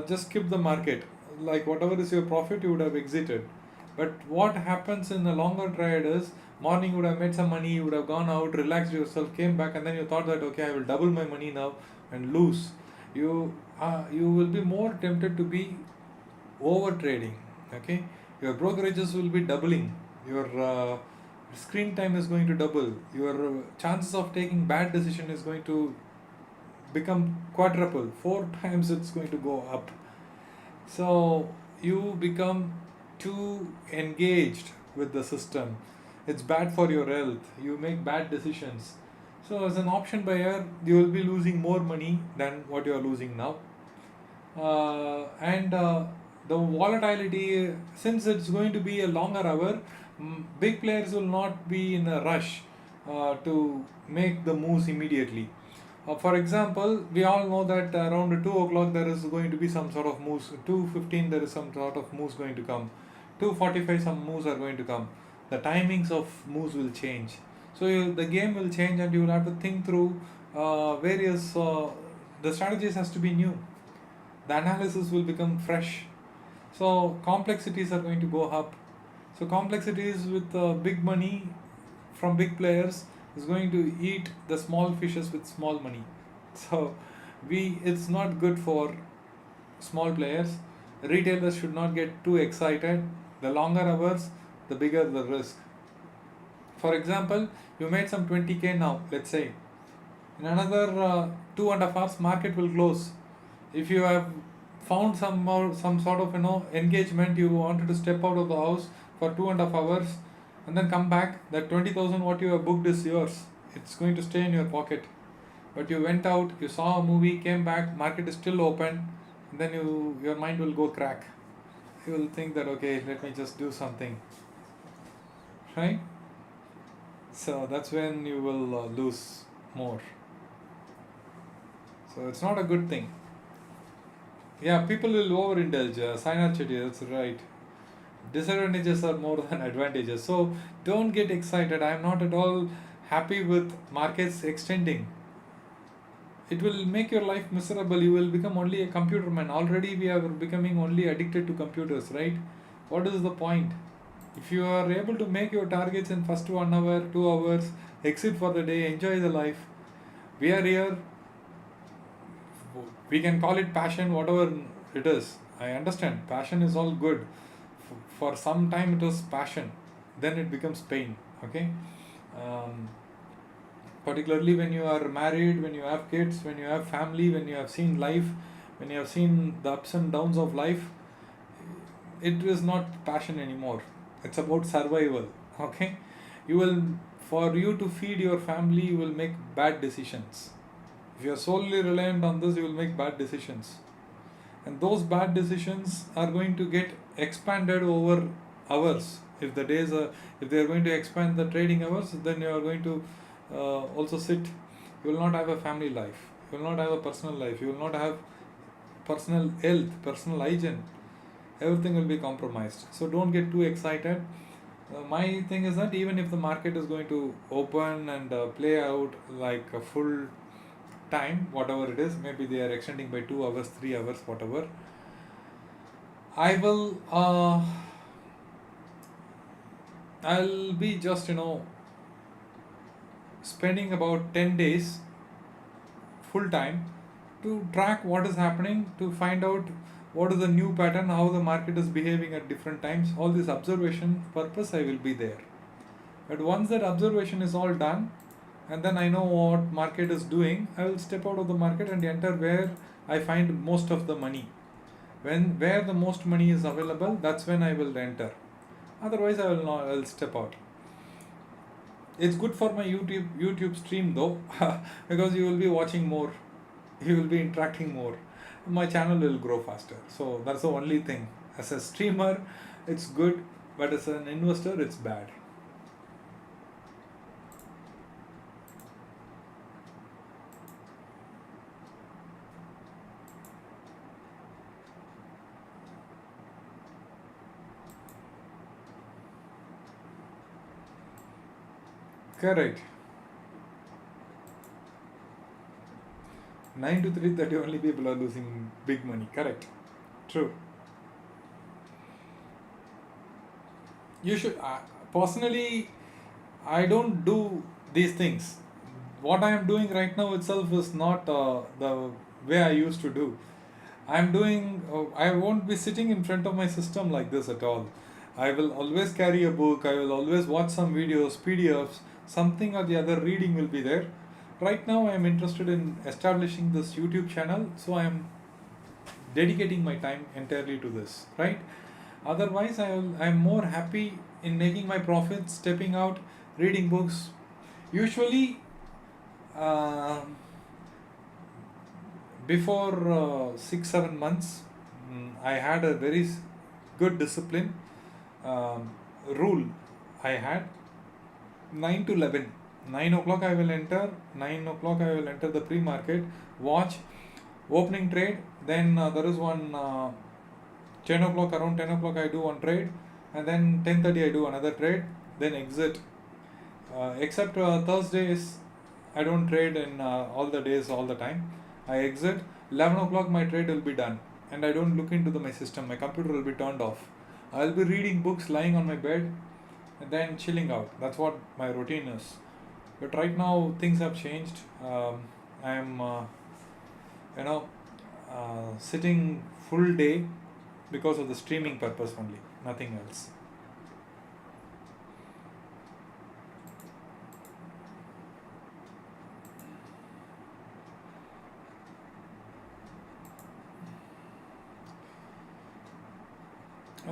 just skip the market. Like whatever is your profit, you would have exited. But what happens in a longer trade is morning you would have made some money, you would have gone out, relaxed yourself, came back, and then you thought that okay, I will double my money now and lose. You will be more tempted to be over trading. Okay, your brokerages will be doubling. Your screen time is going to double. Your chances of taking bad decision is going to become quadruple. 4 times it's going to go up. So you become too engaged with the system. It's bad for your health. You make bad decisions. So as an option buyer, you will be losing more money than what you are losing now. And the volatility, since it's going to be a longer hour, big players will not be in a rush to make the moves immediately. For example, we all know that around 2 o'clock there is going to be some sort of moves. 2:15 there is some sort of moves going to come. 2:45 some moves are going to come. The timings of moves will change. So the game will change and you will have to think through various. The strategies has to be new. The analysis will become fresh. So complexities are going to go up. So complexities with big money from big players is going to eat the small fishes with small money. So it's not good for small players. Retailers should not get too excited. The longer hours, the bigger the risk. For example, you made some 20k now, let's say. In another 2.5 hours, market will close. If you have found some sort of engagement, you wanted to step out of the house for 2.5 hours and then come back, that 20,000 what you have booked is yours. It's going to stay in your pocket. But you went out, you saw a movie, came back, market is still open, and then your mind will go crack. You will think that okay, let me just do something, right? So that's when you will lose more. So it's not a good thing. Yeah, people will overindulge. Sainath Chetty, that's right. Disadvantages are more than advantages. So don't get excited. I am not at all happy with markets extending. It will make your life miserable. You will become only a computer man. Already we are becoming only addicted to computers, right? What is the point? If you are able to make your targets in first 1 hour, 2 hours, exit for the day, enjoy the life. We are here, we can call it passion, whatever it is. I understand passion is all good. For some time it was passion, then it becomes pain. Okay. um, Particularly when you are married, when you have kids, when you have family, when you have seen life, when you have seen the ups and downs of life, it is not passion anymore. It's about survival. Okay. You will, for you to feed your family, you will make bad decisions. If you are solely reliant on this, you will make bad decisions, and those bad decisions are going to get expanded over hours. If the days are, if they are going to expand the trading hours, then you are going to also sit. You will not have a family life, you will not have a personal life, you will not have personal health, personal hygiene. Everything will be compromised. So don't get too excited. My thing is that even if the market is going to open and play out like a full time, whatever it is, maybe they are extending by 2 hours, 3 hours, whatever, I will I'll be just spending about 10 days full time to track what is happening, to find out what is the new pattern, how the market is behaving at different times. All this observation purpose I will be there. But once that observation is all done, and then I know what market is doing, I will step out of the market and enter where I find most of the money. When where the most money is available, that's when I will enter. Otherwise, I will not. I will step out. It's good for my YouTube stream though, because you will be watching more, you will be interacting more. My channel will grow faster. So that's the only thing. As a streamer, it's good, but as an investor, it's bad. Correct. 9 to 3:30 only people are losing big money. Correct. True. You should. Personally, I don't do these things. What I am doing right now itself is not the way I used to do. I'm doing. I won't be sitting in front of my system like this at all. I will always carry a book. I will always watch some videos, PDFs, something or the other. Reading will be there. Right now, I am interested in establishing this YouTube channel, so I am dedicating my time entirely to this. Right. Otherwise, I'm more happy in making my profits, stepping out, reading books. Usually, uh, before 6 7 months, I had a very good discipline rule. I had 9 to 11. 9 o'clock I will enter. 9 o'clock I will enter the pre-market. Watch opening trade. Then there is one 10 o'clock. Around 10 o'clock I do one trade, and then 10:30 I do another trade. Then exit. Except Thursdays, I don't trade in all the days, all the time. I exit. 11 o'clock my trade will be done, and I don't look into my system. My computer will be turned off. I'll be reading books, lying on my bed, and then chilling out. That's what my routine is. But right now things have changed. I'm, you know, sitting full day because of the streaming purpose only, nothing else.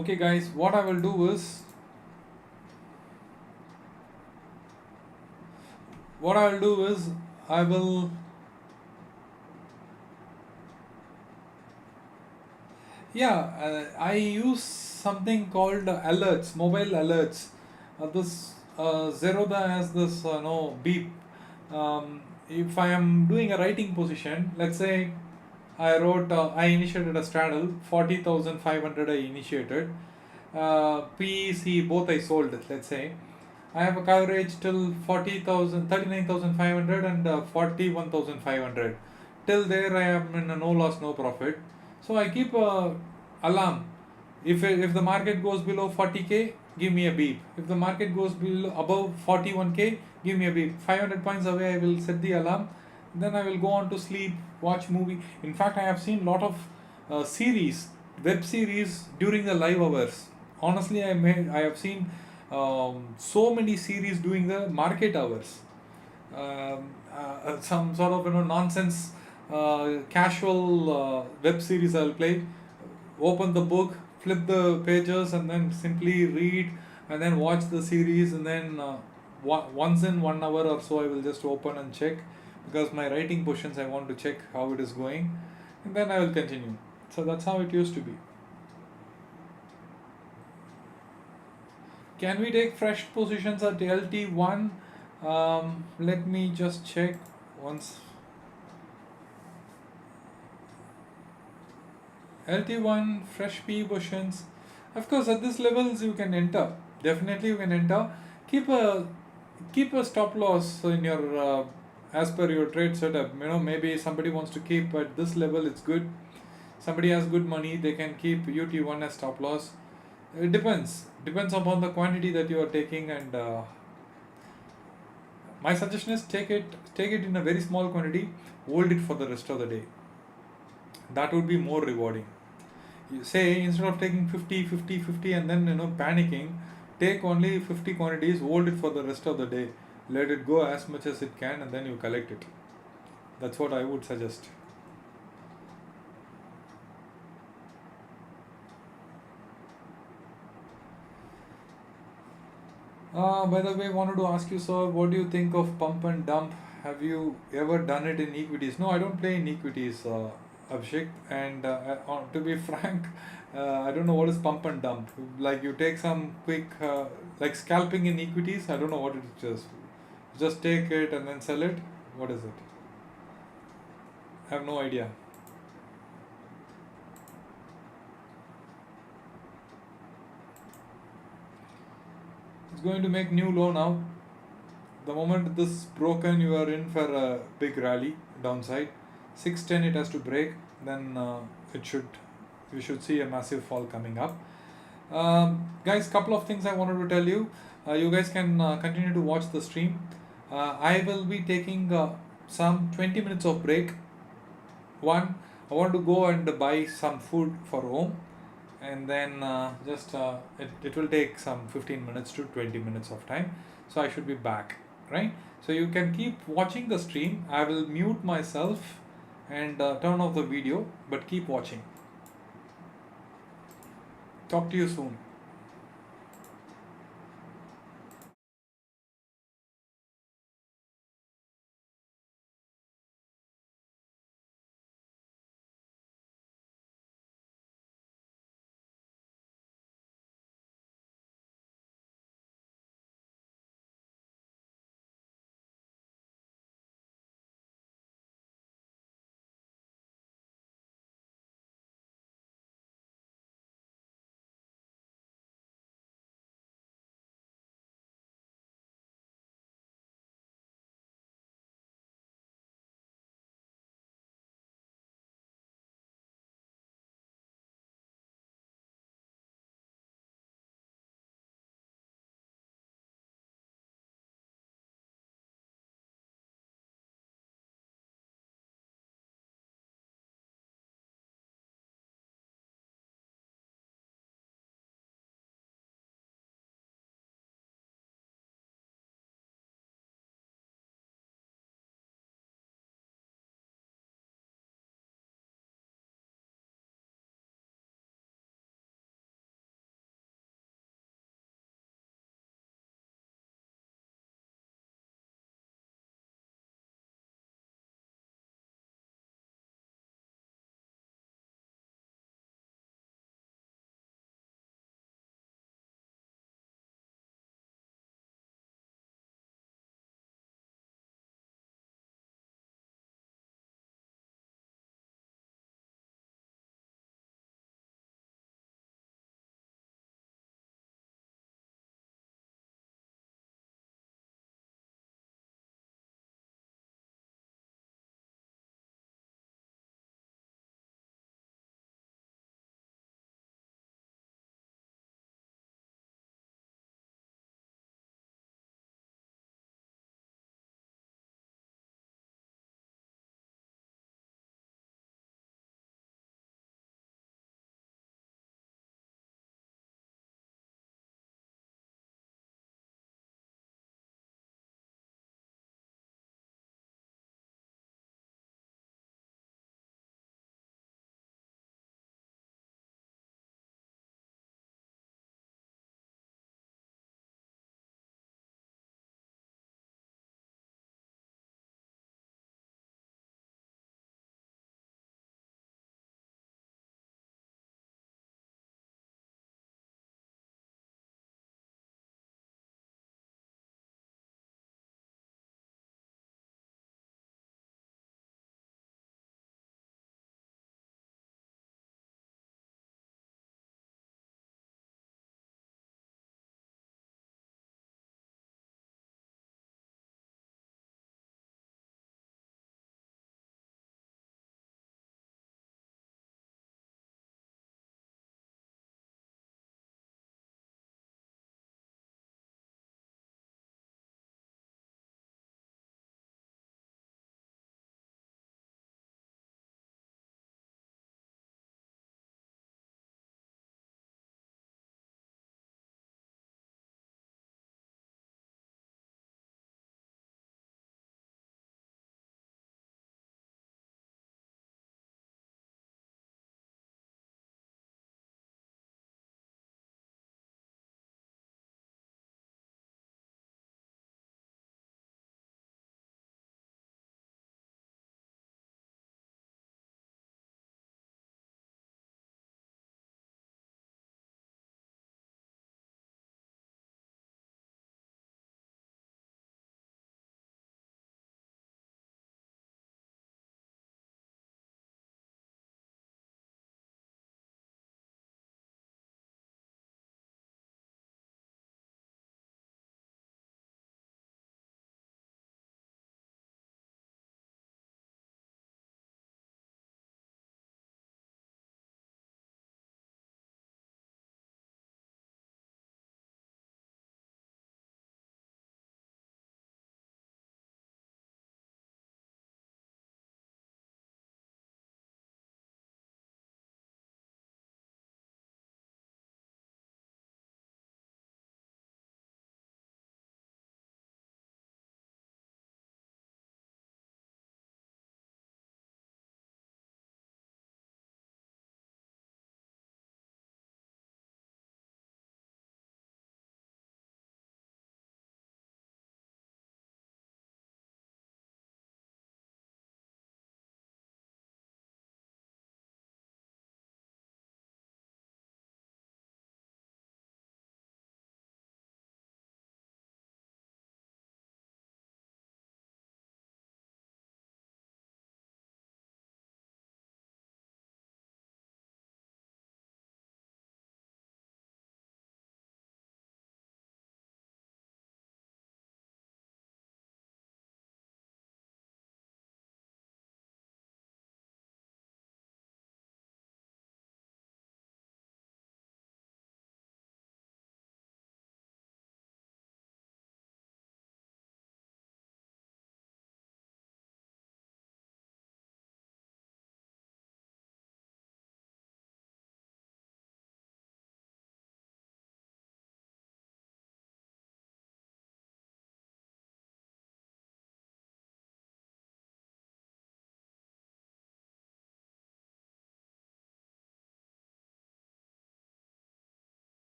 Okay, guys, what I will do is, what I will do is, I will, I use something called alerts, mobile alerts. This Zerodha has this no beep. If I am doing a writing position, let's say I initiated a straddle 40,500. I initiated. PEC both I sold, let's say. I have a coverage till 40,000, 39,500 and 41,500. Till there I am in a no loss, no profit. So I keep a alarm. If the market goes below 40k, give me a beep. If the market goes below above 41k, give me a beep. 500 points away, I will set the alarm. Then I will go on to sleep, watch movie. In fact, I have seen lot of series, web series during the live hours. Honestly, I have seen so many series during the market hours. Some sort of nonsense casual web series I'll play. Open the book, flip the pages, and then simply read, and then watch the series, and then once in 1 hour or so I will just open and check, because my writing portions I want to check how it is going, and then I will continue. So that's how it used to be. Can we take fresh positions at LT1? Let me just check once. LT1 fresh P positions. Of course, at this levels you can enter. Definitely you can enter. Keep a stop loss in your as per your trade setup. Maybe somebody wants to keep at this level. It's good. Somebody has good money. They can keep UT1 as stop loss. It depends upon the quantity that you are taking, and my suggestion is take it in a very small quantity, hold it for the rest of the day. That would be more rewarding. You say, instead of taking 50 50 50 and then panicking, take only 50 quantities, hold it for the rest of the day, let it go as much as it can, and then you collect it. That's what I would suggest. By the way, I wanted to ask you, sir, what do you think of pump and dump? Have you ever done it in equities? No, I don't play in equities, Abhishek. And to be frank, I don't know what is pump and dump. Like you take some quick, like scalping in equities. I don't know what it is. Just take it and then sell it. What is it? I have no idea. It's going to make new low now. The moment this is broken, you are in for a big rally downside. 610 it has to break, then we should see a massive fall coming up. Guys, couple of things I wanted to tell you. You guys can continue to watch the stream. I will be taking some 20 minutes of break. One, I want to go and buy some food for home, and then it will take some 15 minutes to 20 minutes of time, so I should be back, right? So you can keep watching the stream. I will mute myself and turn off the video, but keep watching. Talk to you soon.